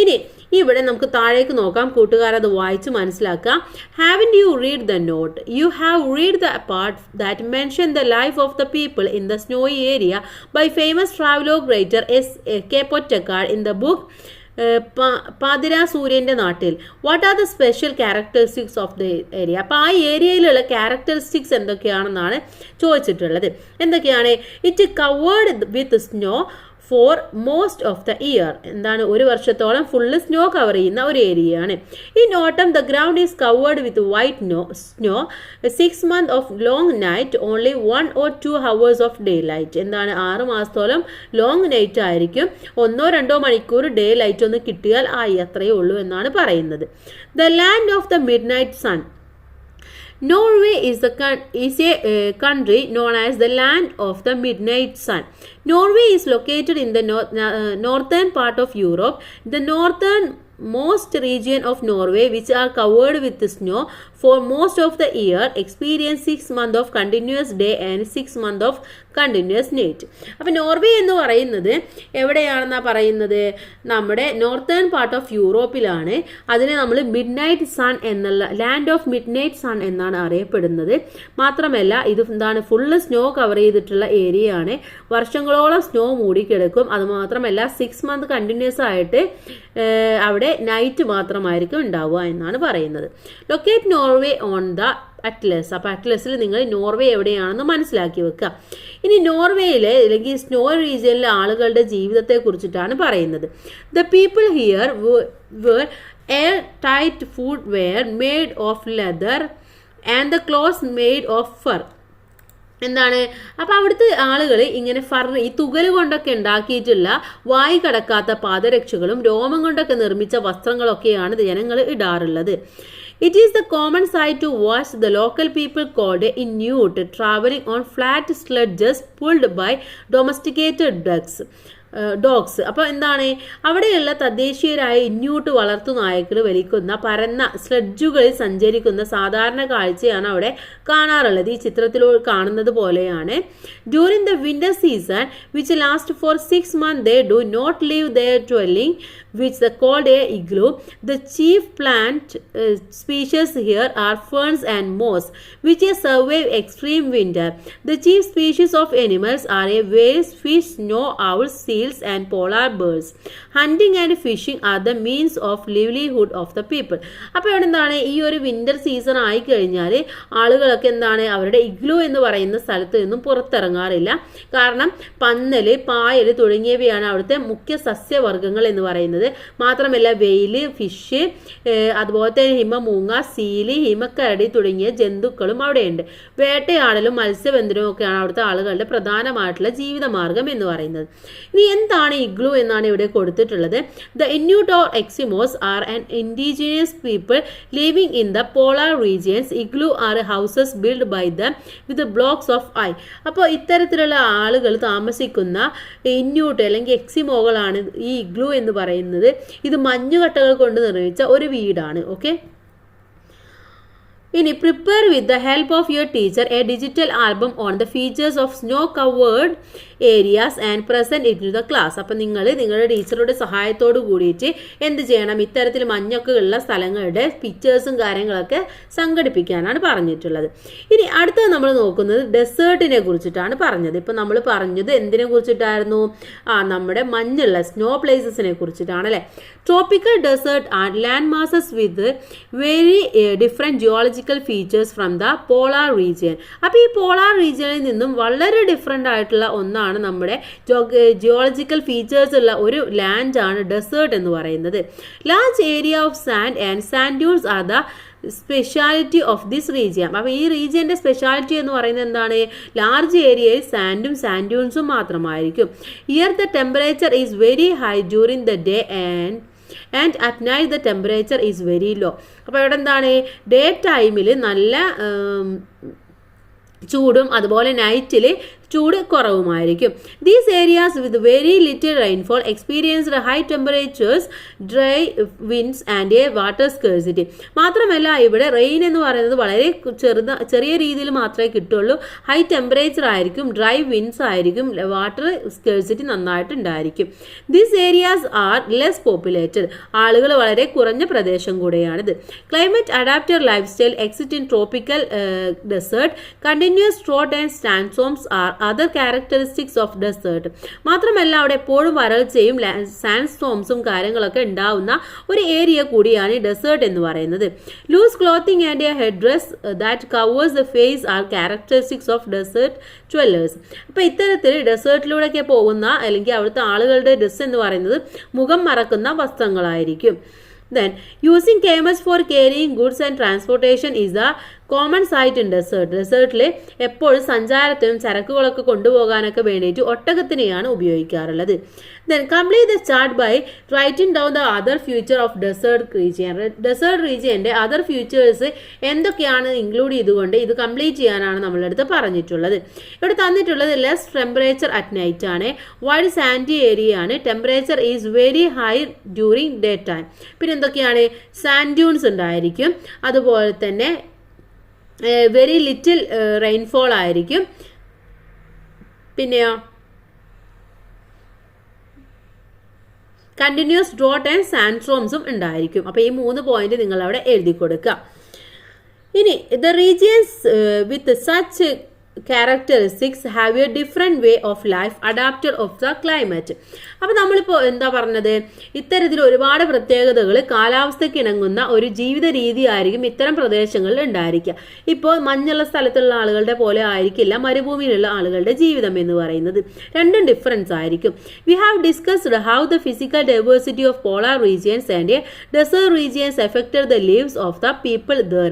ഇനി ഇവിടെ നമുക്ക് താഴേക്ക് നോക്കാം, കൂട്ടുകാരത് വായിച്ച് മനസ്സിലാക്കാം. Haven't you read the note? You have read the part that mention the life of the people in the snowy area by famous travelogue writer S.K. Pottekad in the book പാതിരാ സൂര്യൻ്റെ നാട്ടിൽ. What are the special characteristics of the area? അപ്പോൾ ആ ഏരിയയിലുള്ള ക്യാരക്ടറിസ്റ്റിക്സ് എന്തൊക്കെയാണെന്നാണ് ചോദിച്ചിട്ടുള്ളത്. എന്തൊക്കെയാണ്? It covered with snow for most of the year. എന്താണ്? ഒരു വർഷത്തോളം ഫുള്ള് സ്നോ കവർ ചെയ്യുന്ന ഒരു ഏരിയയാണ്. ഇൻ ഓട്ടം the ground is covered with white snow. 6 months of long night, only 1 or 2 hours off day light. എന്താണ്? 6 മാസത്തോളം ലോങ് നൈറ്റ് ആയിരിക്കും, 1-2 മണിക്കൂർ ഡേ ലൈറ്റ് ഒന്ന് കിട്ടിയാൽ ആയി, അത്രയേ ഉള്ളൂ എന്നാണ് പറയുന്നത്. The land of the midnight sun. Norway is a country known as the land of the midnight sun. Norway is located in the northern part of Europe. The northernmost region of Norway, which are covered with snow for most of the year, experience 6 months of continuous day and 6 months of continuous night. അപ്പോൾ നോർവേ എന്ന് പറയുന്നത് എവിടെയാണെന്നാണ് പറയുന്നത്? നമ്മുടെ നോർത്തേൺ പാർട്ട് ഓഫ് യൂറോപ്പിലാണ്. അതിനെ നമ്മൾ മിഡ് നൈറ്റ് സൺ എന്നുള്ള land of midnight sun എന്നാണ് അറിയപ്പെടുന്നത്. മാത്രമല്ല ഇത് എന്താണ്? ഫുള്ള് സ്നോ കവർ ചെയ്തിട്ടുള്ള ഏരിയ ആണ്. വർഷങ്ങളോളം സ്നോ മൂടിക്കിടക്കും. അതുമാത്രമല്ല 6 months കണ്ടിന്യൂസ് ആയിട്ട് അവിടെ നൈറ്റ് മാത്രമായിരിക്കും ഉണ്ടാവുക എന്നാണ് പറയുന്നത്. Locate Norway on the Atlas. അപ്പോൾ അറ്റ്ലസിൽ നിങ്ങൾ നോർവേ എവിടെയാണെന്ന് മനസ്സിലാക്കി വെക്കുക. ഇനി നോർവേയിലെ അല്ലെങ്കിൽ സ്നോ റീജിയനിലെ ആളുകളുടെ ജീവിതത്തെ കുറിച്ചിട്ടാണ് പറയുന്നത്. The people here wear airtight footwear made of leather and the clothes made of fur. എന്താണ്? അപ്പോൾ അവിടുത്തെ ആളുകൾ ഇങ്ങനെ ഈ തുകൽ കൊണ്ടൊക്കെ ഉണ്ടാക്കിയിട്ടുള്ള വായി കടക്കാത്ത പാദരക്ഷകളും രോമം കൊണ്ടൊക്കെ നിർമ്മിച്ച വസ്ത്രങ്ങളൊക്കെയാണ് ജനങ്ങൾ ഇടാറുള്ളത്. It is the common sight to watch the local people called Inuit traveling on flat sledges pulled by domesticated ducks. Dogs. അപ്പോൾ എന്താണ്, അവിടെയുള്ള തദ്ദേശീയരായ ഇന്യൂട്ട് വളർത്തു നായ്ക്കൾ വലിക്കുന്ന പരന്ന സ്ലെഡ്ജുകളിൽ സഞ്ചരിക്കുന്ന സാധാരണ കാഴ്ചയാണ് അവിടെ കാണാറുള്ളത്. ഈ ചിത്രത്തിലൂടെ കാണുന്നത് പോലെയാണ്. During the winter season which last for 6 months they do not leave their dwelling which they called a igloo. The chief plant species here are ferns and moss which survive extreme winter. The chief species of animals are whales, fish, snow owls, seals and polar birds. Hunting and fishing are the means of livelihood of the people. അപ്പോൾ ഇവിടെ എന്താണ്, ഈ ഒരു വിന്റർ സീസൺ ആയി കഴിഞ്ഞാൽ ആളുകളൊക്കെ എന്താണ്, അവരുടെ ഇഗ്ലൂ എന്ന് പറയുന്ന സ്ഥലത്ത് നിന്നും പുറത്തിറങ്ങാറില്ല. കാരണം പന്നൽ, പായൽ തുടങ്ങിയവയാണ് അവിടുത്തെ മുഖ്യ സസ്യവർഗ്ഗങ്ങൾ എന്ന് പറയുന്നത്. മാത്രമല്ല വെയിൽ, ഫിഷ്, അതുപോലെ തന്നെ ഹിമമൂങ്ങ, സീലി, ഹിമക്കരടി തുടങ്ങിയ ജന്തുക്കളും അവിടെയുണ്ട്. വേട്ടയാടലും മത്സ്യബന്ധനവും ഒക്കെയാണ് അവിടുത്തെ ആളുകളുടെ പ്രധാനമായിട്ടുള്ള ജീവിതമാർഗം എന്ന് പറയുന്നത്. ഇനി എന്താണ് ഇഗ്ലൂ എന്നാണ് ഇവിടെ കൊടുത്തിട്ടുള്ളത്. The Inuit or Eskimos are an indigenous people living in the polar regions. Igloo are houses build by them with blocks of ice. അപ്പോൾ ഇത്തരത്തിലുള്ള ആളുകൾ താമസിക്കുന്ന ഇന്യൂട്ട് അല്ലെങ്കിൽ എക്സിമോകളാണ് ഈ ഇഗ്ലൂ എന്ന് പറയുന്നത്. ഇത് മഞ്ഞുകട്ടകൾ കൊണ്ട് നിർമ്മിച്ച ഒരു വീടാണ്. ഓക്കെ, ഇനി prepare with the help of your teacher a digital album on the features of snow covered areas and present into the class. അപ്പം നിങ്ങൾ നിങ്ങളുടെ ടീച്ചറുടെ സഹായത്തോട് കൂടിയിട്ട് എന്ത് ചെയ്യണം, ഇത്തരത്തിൽ മഞ്ഞൊക്കെ ഉള്ള സ്ഥലങ്ങളുടെ പിക്ചേഴ്സും കാര്യങ്ങളൊക്കെ സംഘടിപ്പിക്കാനാണ് പറഞ്ഞിട്ടുള്ളത്. ഇനി അടുത്തത് നമ്മൾ നോക്കുന്നത് ഡെസേർട്ടിനെ കുറിച്ചിട്ടാണ് പറഞ്ഞത്. ഇപ്പം നമ്മൾ പറഞ്ഞത് എന്തിനെ കുറിച്ചിട്ടായിരുന്നു, നമ്മുടെ മഞ്ഞുള്ള സ്നോ പ്ലേസസിനെ കുറിച്ചിട്ടാണ് അല്ലേ. Tropical desert and land masses with very different geological features from the polar region. അപ്പോൾ ഈ പോളാർ റീജിയനിൽ നിന്നും വളരെ ഡിഫറെൻ്റ് ആയിട്ടുള്ള ഒന്നാണ് നമ്മുടെ ജിയോളജിക്കൽ ഫീച്ചേഴ്സ് ഉള്ള ഒരു ലാൻഡ് ആണ് ഡെസേർട്ട് എന്ന് പറയുന്നത്. Large area of sand and sand dunes are the speciality of this region. അപ്പോൾ ഈ റീജിയൻ്റെ സ്പെഷ്യാലിറ്റി എന്ന് പറയുന്നത് എന്താണ്, ലാർജ് ഏരിയയിൽ സാൻഡും സാൻഡ് ഡ്യൂൺസും മാത്രമായിരിക്കും. Here the temperature is very high during the day and at night the temperature is very low. അപ്പോൾ ഇവിടെ എന്താണ്, ഡേ ടൈമിൽ നല്ല ചൂടും അതുപോലെ നൈറ്റിൽ ചൂട് കുറവുമായിരിക്കും. These areas with very little rainfall experienced high temperatures, dry winds and a water scarcity. മാത്രമല്ല ഇവിടെ റെയിൻ എന്ന് പറയുന്നത് വളരെ ചെറിയ രീതിയിൽ മാത്രമേ കിട്ടുള്ളൂ. ഹൈ ടെമ്പറേച്ചർ ആയിരിക്കും, ഡ്രൈ വിൻഡ്സ് ആയിരിക്കും, വാട്ടർ സ്കേഴ്സിറ്റി നന്നായിട്ടുണ്ടായിരിക്കും. These areas are less populated. ആളുകൾ വളരെ കുറഞ്ഞ പ്രദേശം കൂടെയാണിത്. Climate adapter lifestyle exit in tropical desert. Continuous drought and sandstorms are other characteristics of desert. മാത്രമല്ല അവിടെ എപ്പോഴും വരൾച്ചയും സാൻഡ് സ്റ്റോംസും കാര്യങ്ങളൊക്കെ ഉണ്ടാവുന്ന ഒരു ഏരിയ കൂടിയാണ് ഈ ഡെസേർട്ട് എന്ന് പറയുന്നത്. Loose clothing and a headdress that covers the face are characteristics of desert dwellers. അപ്പോൾ ഇത്തരത്തിൽ ഡെസേർട്ടിലൂടെയൊക്കെ പോകുന്ന അല്ലെങ്കിൽ അവിടുത്തെ ആളുകളുടെ ഡ്രസ് എന്ന് പറയുന്നത് മുഖം മറക്കുന്ന വസ്ത്രങ്ങളായിരിക്കും. Then using camels for carrying goods and transportation is the common sight in desert. ഡെസേർട്ടിൽ എപ്പോഴും സഞ്ചാരത്തിനും ചരക്കുകളൊക്കെ കൊണ്ടുപോകാനൊക്കെ വേണ്ടിയിട്ട് ഒട്ടകത്തിനെയാണ് ഉപയോഗിക്കാറുള്ളത്. Then complete the chart by writing down the other future of desert region. Desert റീജിയൻ്റെ അതർ ഫ്യൂച്ചേഴ്സ് എന്തൊക്കെയാണ് ഇൻക്ലൂഡ് ചെയ്തുകൊണ്ട് ഇത് കംപ്ലീറ്റ് ചെയ്യാനാണ് നമ്മളുടെ അടുത്ത് പറഞ്ഞിട്ടുള്ളത്. ഇവിടെ തന്നിട്ടുള്ളത് ലെസ് ടെമ്പറേച്ചർ അറ്റ് നൈറ്റ് ആണ്, വൈഡ് സാൻഡി ഏരിയ ആണ്, temperature is very high during day time. പിന്നെ എന്തൊക്കെയാണ്, സാൻഡ് ഡ്യൂൺസ് ഉണ്ടായിരിക്കും, അതുപോലെ തന്നെ വെരി ലിറ്റിൽ റെയിൻഫോൾ ആയിരിക്കും, പിന്നെയോ കണ്ടിന്യൂസ് ഡ്രോട്ട് ആൻഡ് സാൻഡ്സ്ട്രോംസും ഉണ്ടായിരിക്കും. അപ്പോൾ ഈ 3 പോയിന്റ് നിങ്ങൾ അവിടെ എഴുതി കൊടുക്കുക. ഇനി the regions with such characteristics have A different way of life adapted of the climate. അപ്പോൾ നമ്മളിപ്പോൾ എന്താ പറഞ്ഞത്, ഇത്തരത്തിൽ ഒരുപാട് പ്രത്യേകതകൾ കാലാവസ്ഥയ്ക്ക് ഇണങ്ങുന്ന ഒരു ജീവിത രീതി ആയിരിക്കും ഇത്തരം പ്രദേശങ്ങളിൽ ഉണ്ടായിരിക്കുക. ഇപ്പോൾ മഞ്ഞുള്ള സ്ഥലത്തുള്ള ആളുകളുടെ പോലെ ആയിരിക്കില്ല മരുഭൂമിയിലുള്ള ആളുകളുടെ ജീവിതം എന്ന് പറയുന്നത്. രണ്ടും ഡിഫറൻസ് ആയിരിക്കും. We have discussed how the physical diversity of polar regions and desert regions affected the lives of the people there.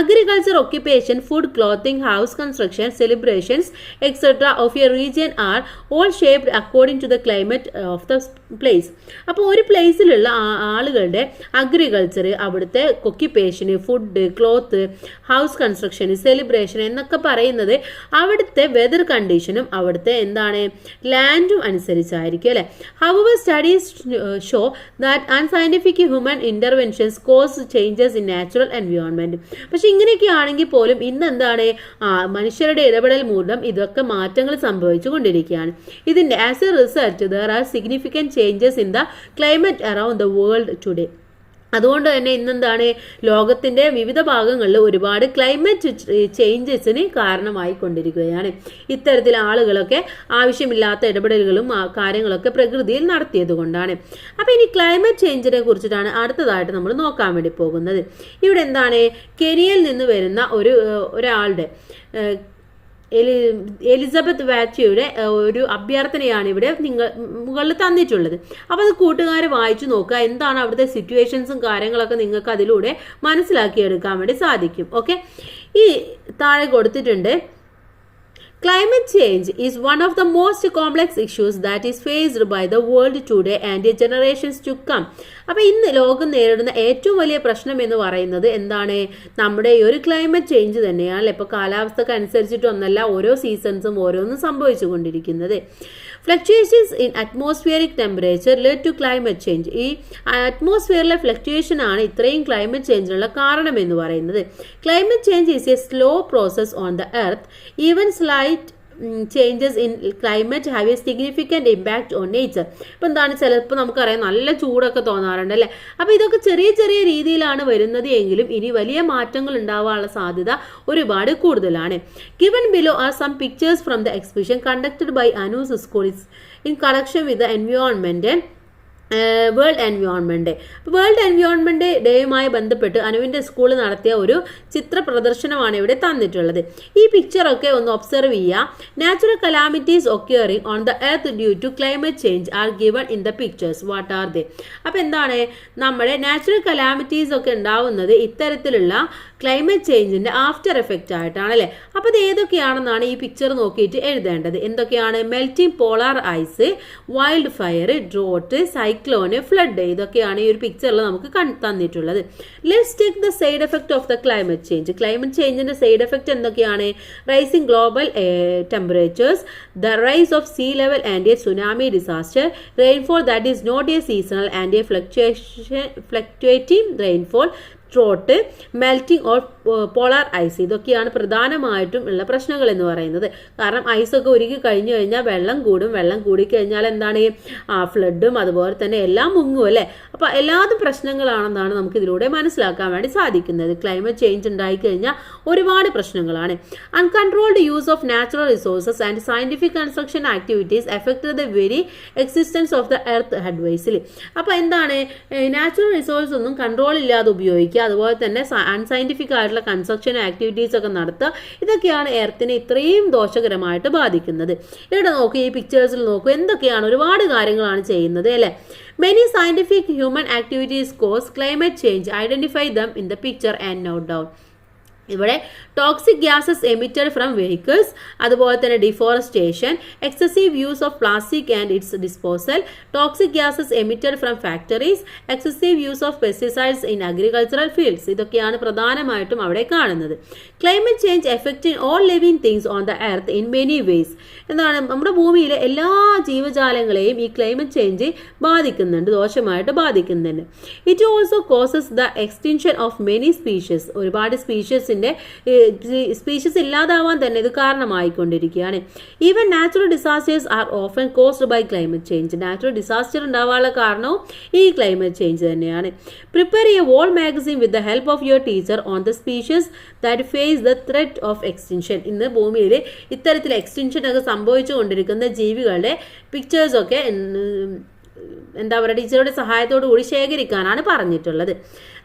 Agriculture, occupation, food, clothing, house construction, celebrations, etc. of a region are all shaped according to the climate of the place. അപ്പോൾ ഒരു പ്ലേസിലുള്ള ആളുകളുടെ അഗ്രികൾച്ചർ, അവിടുത്തെ ഒക്യുപ്പേഷന്, food, cloth, house construction, celebration എന്നൊക്കെ പറയുന്നത് അവിടുത്തെ വെതർ കണ്ടീഷനും അവിടുത്തെ എന്താണ് ലാൻഡും അനുസരിച്ചായിരിക്കും അല്ലേ. However studies show that unscientific human interventions cause changes in natural environment. പക്ഷെ ഇങ്ങനെയൊക്കെ ആണെങ്കിൽ പോലും ഇന്ന് എന്താണ് മനുഷ്യരുടെ ഇടപെടൽ മൂലം ഇതൊക്കെ മാറ്റങ്ങൾ സംഭവിച്ചു കൊണ്ടിരിക്കുകയാണ്. ഇതിന്റെ as A result there are significant changes in the climate around the world today. അതുകൊണ്ട് തന്നെ ഇന്നെന്താണ് ലോകത്തിന്റെ വിവിധ ഭാഗങ്ങളിൽ ഒരുപാട് ക്ലൈമറ്റ് ചേഞ്ചസിന് കാരണമായി കൊണ്ടിരിക്കുകയാണ്. ഇത്തരത്തിൽ ആളുകളൊക്കെ ആവശ്യമില്ലാത്ത ഇടപെടലുകളും കാര്യങ്ങളൊക്കെ പ്രകൃതിയിൽ നടത്തിയത് കൊണ്ടാണ്. അപ്പൊ ഇനി ക്ലൈമറ്റ് ചേഞ്ചിനെ കുറിച്ചിട്ടാണ് അടുത്തതായിട്ട് നമ്മൾ നോക്കാൻ വേണ്ടി പോകുന്നത്. ഇവിടെ എന്താണ് കെനിയയിൽ നിന്ന് വരുന്ന ഒരാളുടെ എലിസബത്ത് വാറ്റിയുടെ ഒരു അഭ്യർത്ഥനയാണ് ഇവിടെ മുകളിൽ തന്നിട്ടുള്ളത്. അപ്പോൾ അത് കൂട്ടുകാർ വായിച്ചു നോക്കുക. എന്താണ് അവിടുത്തെ സിറ്റുവേഷൻസും കാര്യങ്ങളൊക്കെ നിങ്ങൾക്ക് അതിലൂടെ മനസ്സിലാക്കിയെടുക്കാൻ വേണ്ടി സാധിക്കും. ഓക്കെ, ഈ താഴെ കൊടുത്തിട്ടുണ്ട്. Climate change is one of the most complex issues that is faced by the world today and the generations to come. അപ്പോൾ ഇന്ന് ലോകം നേരിടുന്ന ഏറ്റവും വലിയ പ്രശ്നം എന്ന് പറയുന്നത് എന്താണ്? നമ്മുടെ ഈ ഒരു ക്ലൈമറ്റ് ചേഞ്ച് തന്നെയാണ്. ഇപ്പോൾ കാലാവസ്ഥക്ക് അനുസരിച്ചിട്ടൊന്നല്ല ഓരോ സീസൺസും ഓരോന്നും സംഭവിച്ചു കൊണ്ടിരിക്കുന്നത്. Fluctuations in atmospheric temperature lead to climate change. ഈ അറ്റ്മോസ്ഫിയറിലെ ഫ്ലക്ച്വേഷൻ ആണ് ഇത്രയും ക്ലൈമറ്റ് ചേഞ്ചിനുള്ള കാരണം എന്ന് പറയുന്നത്. Climate change is a slow process on the earth. Even slight changes in climate have a significant impact on nature. ഇപ്പം എന്താണ്, ചിലപ്പോൾ നമുക്കറിയാം നല്ല ചൂടൊക്കെ തോന്നാറുണ്ട് അല്ലേ. അപ്പോൾ ഇതൊക്കെ ചെറിയ ചെറിയ രീതിയിലാണ് വരുന്നത് എങ്കിലും ഇനി വലിയ മാറ്റങ്ങൾ ഉണ്ടാവാനുള്ള സാധ്യത ഒരുപാട് കൂടുതലാണ്. Given below are some pictures from the exhibition conducted by Anu's school in connection with the environment world environment ഡേയുമായി ബന്ധപ്പെട്ട് അനുവിൻ്റെ സ്കൂൾ നടത്തിയ ഒരു ചിത്ര പ്രദർശനമാണ് ഇവിടെ തന്നിട്ടുള്ളത്. ഈ പിക്ചറൊക്കെ ഒന്ന് ഒബ്സർവ് ചെയ്യുക. Natural calamities occurring on the earth due to climate change are given in the pictures. What are they? അപ്പോൾ എന്താണ് നമ്മുടെ നാച്ചുറൽ കലാമിറ്റീസ് ഒക്കെ ഉണ്ടാവുന്നത് ഇത്തരത്തിലുള്ള ക്ലൈമറ്റ് ചേഞ്ചിന്റെ ആഫ്റ്റർ എഫക്റ്റ് ആയിട്ടാണ് അല്ലേ. അപ്പോൾ ഇത് ഏതൊക്കെയാണെന്നാണ് ഈ പിക്ചർ നോക്കിയിട്ട് എഴുതേണ്ടത്. എന്തൊക്കെയാണ്? Melting polar ice, wildfire, drought, cyclone, flood. ഇതൊക്കെയാണ് ഈ ഒരു പിക്ചറിൽ നമുക്ക് തന്നിട്ടുള്ളത്. Let's take the side effect of the climate change. Climate ചേഞ്ചിന്റെ സൈഡ് എഫക്ട് എന്തൊക്കെയാണ്? Rising global temperatures, the rise of sea level and a tsunami disaster, rainfall that is not a seasonal and a fluctuating rainfall, drought, melting of polar ice. ഇതൊക്കെയാണ് പ്രധാനമായിട്ടും ഉള്ള പ്രശ്നങ്ങൾ എന്ന് പറയുന്നത്. കാരണം ഐസൊക്കെ ഉരുകി കഴിഞ്ഞു കഴിഞ്ഞാൽ വെള്ളം കൂടും. വെള്ളം കൂടിക്കഴിഞ്ഞാൽ എന്താണ് ഫ്ലഡും അതുപോലെ തന്നെ എല്ലാം മുങ്ങും അല്ലേ. അപ്പോൾ എല്ലാതും പ്രശ്നങ്ങളാണെന്നാണ് നമുക്ക് ഇതിലൂടെ മനസ്സിലാക്കാൻ വേണ്ടി സാധിക്കുന്നത്. ക്ലൈമറ്റ് ചേഞ്ച് ഉണ്ടായിക്കഴിഞ്ഞാൽ ഒരുപാട് പ്രശ്നങ്ങളാണ്. Uncontrolled use of natural resources and scientific construction activities effect the very existence of the earth ഹെഡ്വേസിൽ. അപ്പോൾ എന്താണ് നാച്ചുറൽ റിസോഴ്സ് ഒന്നും കൺട്രോൾ ഇല്ലാതെ ഉപയോഗിക്കുക, അതുപോലെ തന്നെ അൺസയന്റിഫിക് ആയിട്ടുള്ള കൺസ്ട്രക്ഷൻ ആക്ടിവിറ്റീസ് ഒക്കെ നടത്തുക. ഇതൊക്കെയാണ് എർത്തിനെ ഇത്രയും ദോഷകരമായിട്ട് ബാധിക്കുന്നത്. ഇവിടെ നോക്കൂ, ഈ പിക്ചേഴ്സിൽ നോക്കൂ, എന്തൊക്കെയാണ് ഒരുപാട് കാര്യങ്ങളാണ് ചെയ്യുന്നത് അല്ലേ. Many scientific human activities cause climate change. Identify them in the picture and note down. ഇവിടെ toxic gases emitted from vehicles, അതുപോലെ തന്നെ deforestation, excessive use of plastic and it's disposal, toxic gases emitted from factories, excessive use of pesticides in agricultural fields. ഇതൊക്കെയാണ് പ്രധാനമായിട്ടും അവിടെ കാണുന്നത്. Climate change affecting all living things on the earth in many vase. എന്താണ് നമ്മുടെ ഭൂമിയിലെ എല്ലാ ജീവജാലങ്ങളെയും ഈ ക്ലൈമറ്റ് ചേഞ്ച് ബാധിക്കുന്നുണ്ട്, ദോഷമായിട്ട് ബാധിക്കുന്നുണ്ട്. It also causes the extinction of many species. ഒരുപാട് സ്പീഷീസിന്റെ സ്പീഷീസ് ഇല്ലാതാവാൻ തന്നെ ഇത് കാരണമായിക്കൊണ്ടിരിക്കുകയാണ്. Even natural disasters are often caused by climate change. Natural disaster ഉണ്ടാവാനുള്ള കാരണവും ഈ ക്ലൈമറ്റ് ചേഞ്ച് തന്നെയാണ്. Prepare a wall magazine with the help of your teacher on the species that face the threat of extinction. ഇന്ന് ഭൂമിയിൽ ഇത്തരത്തിൽ എക്സ്റ്റിൻഷൻ ഒക്കെ സംഭവിച്ചുകൊണ്ടിരിക്കുന്ന ജീവികളുടെ പിക്ചേഴ്സൊക്കെ എന്താ പറയുക ടീച്ചറുടെ സഹായത്തോടു കൂടി ശേഖരിക്കാനാണ് പറഞ്ഞിട്ടുള്ളത്.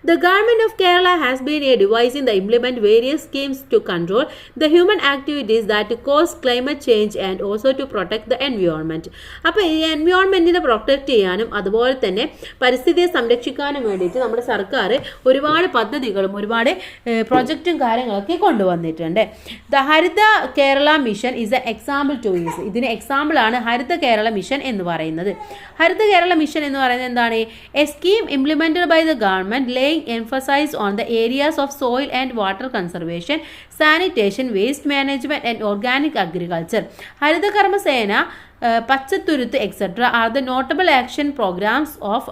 The government of Kerala has been a device in the implement various schemes to control the human activities that cause climate change and also to protect the environment. അപ്പോൾ ഈ എൻവയോൺമെൻറ്റിനെ പ്രൊട്ടക്റ്റ് ചെയ്യാനും അതുപോലെ തന്നെ പരിസ്ഥിതിയെ സംരക്ഷിക്കാനും വേണ്ടിയിട്ട് നമ്മുടെ സർക്കാർ ഒരുപാട് പദ്ധതികളും ഒരുപാട് പ്രൊജക്റ്റും കാര്യങ്ങളൊക്കെ കൊണ്ടുവന്നിട്ടുണ്ട്. The Haritha Kerala mission is A example two is. ഇതിന് എക്സാമ്പിളാണ് ഹരിത കേരള മിഷൻ എന്ന് പറയുന്നത്. ഹരിത കേരള മിഷൻ എന്ന് പറയുന്നത് എന്താണ്? A scheme implemented by the government laying emphasis on the areas of soil and water conservation, sanitation, waste management and organic agriculture. Haritha Karma Sena, Pachathuruthu etcetera are the notable action programs of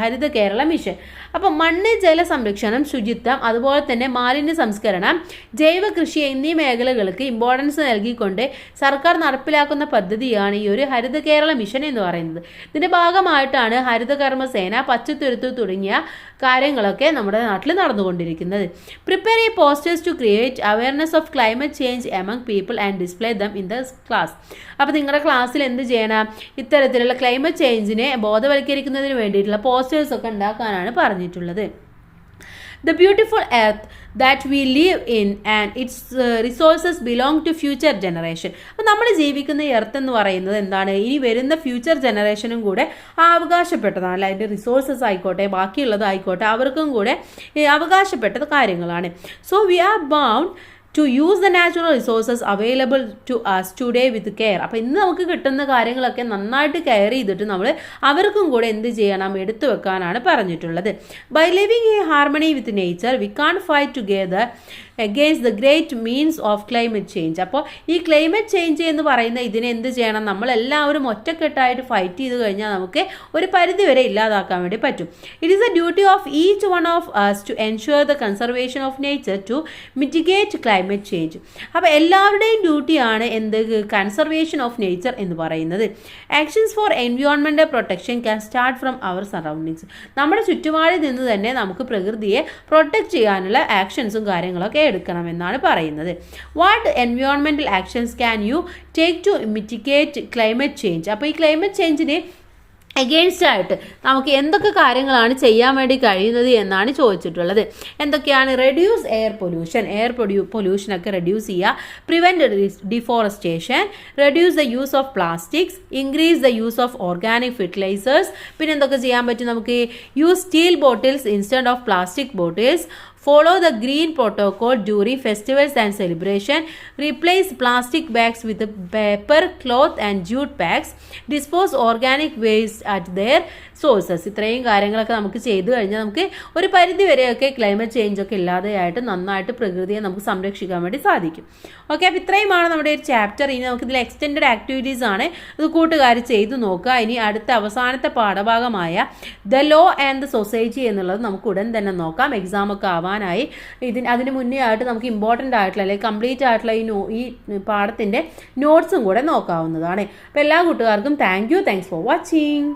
Haritha Kerala mission. അപ്പോൾ മണ്ണ് ജല സംരക്ഷണം, ശുചിത്വം, അതുപോലെ തന്നെ മാലിന്യ സംസ്കരണം, ജൈവ കൃഷി എന്നീ മേഖലകൾക്ക് ഇമ്പോർട്ടൻസ് നൽകിക്കൊണ്ട് സർക്കാർ നടപ്പിലാക്കുന്ന പദ്ധതിയാണ് ഈ ഒരു ഹരിത കേരള മിഷൻ എന്ന് പറയുന്നത്. ഇതിൻ്റെ ഭാഗമായിട്ടാണ് ഹരിത കർമ്മസേന, പച്ചത്തുരുത്ത് തുടങ്ങിയ കാര്യങ്ങളൊക്കെ നമ്മുടെ നാട്ടിൽ നടന്നുകൊണ്ടിരിക്കുന്നത്. പ്രിപ്പയർ ഈ posters to create awareness of climate change among people and display them in the class. അപ്പോൾ നിങ്ങളുടെ ക്ലാസ്സിൽ എന്ത് ചെയ്യണം? ഇത്തരത്തിലുള്ള ക്ലൈമറ്റ് ചേഞ്ചിനെ ബോധവൽക്കരിക്കുന്നതിന് വേണ്ടിയിട്ടുള്ള പോസ്റ്റേഴ്സ് ഒക്കെ ഉണ്ടാക്കാനാണ് പറഞ്ഞിട്ടുള്ളത്. The beautiful earth that we live in and its resources belong to future generation. അപ്പോൾ നമ്മൾ ജീവിക്കുന്ന എർത്ത് എന്ന് പറയുന്നത് എന്താണ്? ഇനി വരുന്ന ഫ്യൂച്ചർ ജനറേഷനും കൂടെ അവകാശപ്പെട്ടതാണ്. അല്ല, അതിൻ്റെ റിസോഴ്സസ് ആയിക്കോട്ടെ ബാക്കിയുള്ളതായിക്കോട്ടെ അവർക്കും കൂടെ അവകാശപ്പെട്ട കാര്യങ്ങളാണ്. So we R bound to use the natural resources available to us today with care. അപ്പോൾ ഇന്ന് നമുക്ക് കിട്ടുന്ന കാര്യങ്ങളൊക്കെ നന്നായിട്ട് കെയർ ചെയ്തിട്ട് നമ്മൾ അവർക്കും കൂടെ എന്ത് ചെയ്യണം? എടുത്തു വെക്കാനാണ് പറഞ്ഞിട്ടുള്ളത്. By living in harmony with nature we can't fight together against the great means of climate change. അപ്പോൾ ഈ ക്ലൈമറ്റ് ചേഞ്ച് എന്ന് പറയുന്ന ഇതിനെ എന്ത് ചെയ്യണം? നമ്മളെല്ലാവരും ഒറ്റക്കെട്ടായിട്ട് ഫൈറ്റ് ചെയ്ത് കഴിഞ്ഞാൽ നമുക്ക് ഒരു പരിധി വരെ ഇല്ലാതാക്കാൻ വേണ്ടി പറ്റും. It is A duty of each one of us to ensure the conservation of nature to mitigate climate change. അപ്പോൾ എല്ലാവരുടെയും ഡ്യൂട്ടിയാണ് എന്ത്? കൺസർവേഷൻ ഓഫ് നേച്ചർ എന്ന് പറയുന്നത്. Actions for environmental protection can start from our surroundings. നമ്മുടെ ചുറ്റുപാടിൽ നിന്ന് തന്നെ നമുക്ക് പ്രകൃതിയെ പ്രൊട്ടക്റ്റ് ചെയ്യാനുള്ള ആക്ഷൻസും കാര്യങ്ങളൊക്കെ എടുക്കണമെന്നാണ് പറയുന്നത്. What environmental actions can you take to mitigate climate change? അപ്പോൾ ഈ ക്ലൈമറ്റ് ചേഞ്ചിന് എഗെയിൻസ്റ്റ് ആയിട്ട് നമുക്ക് എന്തൊക്കെ കാര്യങ്ങളാണ് ചെയ്യാൻ വേണ്ടി കഴിയുന്നത് എന്നാണ് ചോദിച്ചിട്ടുള്ളത്. എന്തൊക്കെയാണ്? റെഡ്യൂസ് എയർ പൊല്യൂഷനൊക്കെ റെഡ്യൂസ് ചെയ്യുക, prevent deforestation, reduce the use of plastics, increase the use of organic fertilisers. പിന്നെ എന്തൊക്കെ ചെയ്യാൻ പറ്റും നമുക്ക്? Use steel bottles instead of plastic bottles, follow the green protocol during festivals and celebration, replace plastic bags with paper, cloth and jute bags, dispose organic waste at their sources. ഇത്രയും കാര്യങ്ങളൊക്കെ നമുക്ക് ചെയ്തു കഴിഞ്ഞാൽ നമുക്ക് ഒരു പരിധി വരെയൊക്കെ ക്ലൈമറ്റ് ചേഞ്ച് ഒക്കെ ഇല്ലാതെയായിട്ട് നന്നായിട്ട് പ്രകൃതിയെ നമുക്ക് സംരക്ഷിക്കാൻ വേണ്ടി സാധിക്കും. ഓക്കെ, അപ്പോൾ ഇത്രയുമാണ് നമ്മുടെ ഒരു ചാപ്റ്റർ. ഇനി നമുക്ക് ഇതിൽ എക്സ്റ്റെൻഡഡ് ആക്ടിവിറ്റീസ് ആണ്, ഇത് കൂട്ടുകാർ ചെയ്തു നോക്കുക. ഇനി അടുത്ത അവസാനത്തെ പാഠഭാഗമായ the law and the society എന്നുള്ളത് നമുക്ക് ഉടൻ തന്നെ നോക്കാം. എക്സാം ഒക്കെ ആവാനായി. അതിന് മുന്നേ ആയിട്ട് നമുക്ക് ഇമ്പോർട്ടൻ്റ് ആയിട്ടുള്ള അല്ലെങ്കിൽ കംപ്ലീറ്റ് ആയിട്ടുള്ള ഈ പാഠത്തിൻ്റെ നോട്ട്സും കൂടെ നോക്കാവുന്നതാണ്. അപ്പോൾ എല്ലാ കൂട്ടുകാർക്കും താങ്ക്സ് ഫോർ വാച്ചിങ്.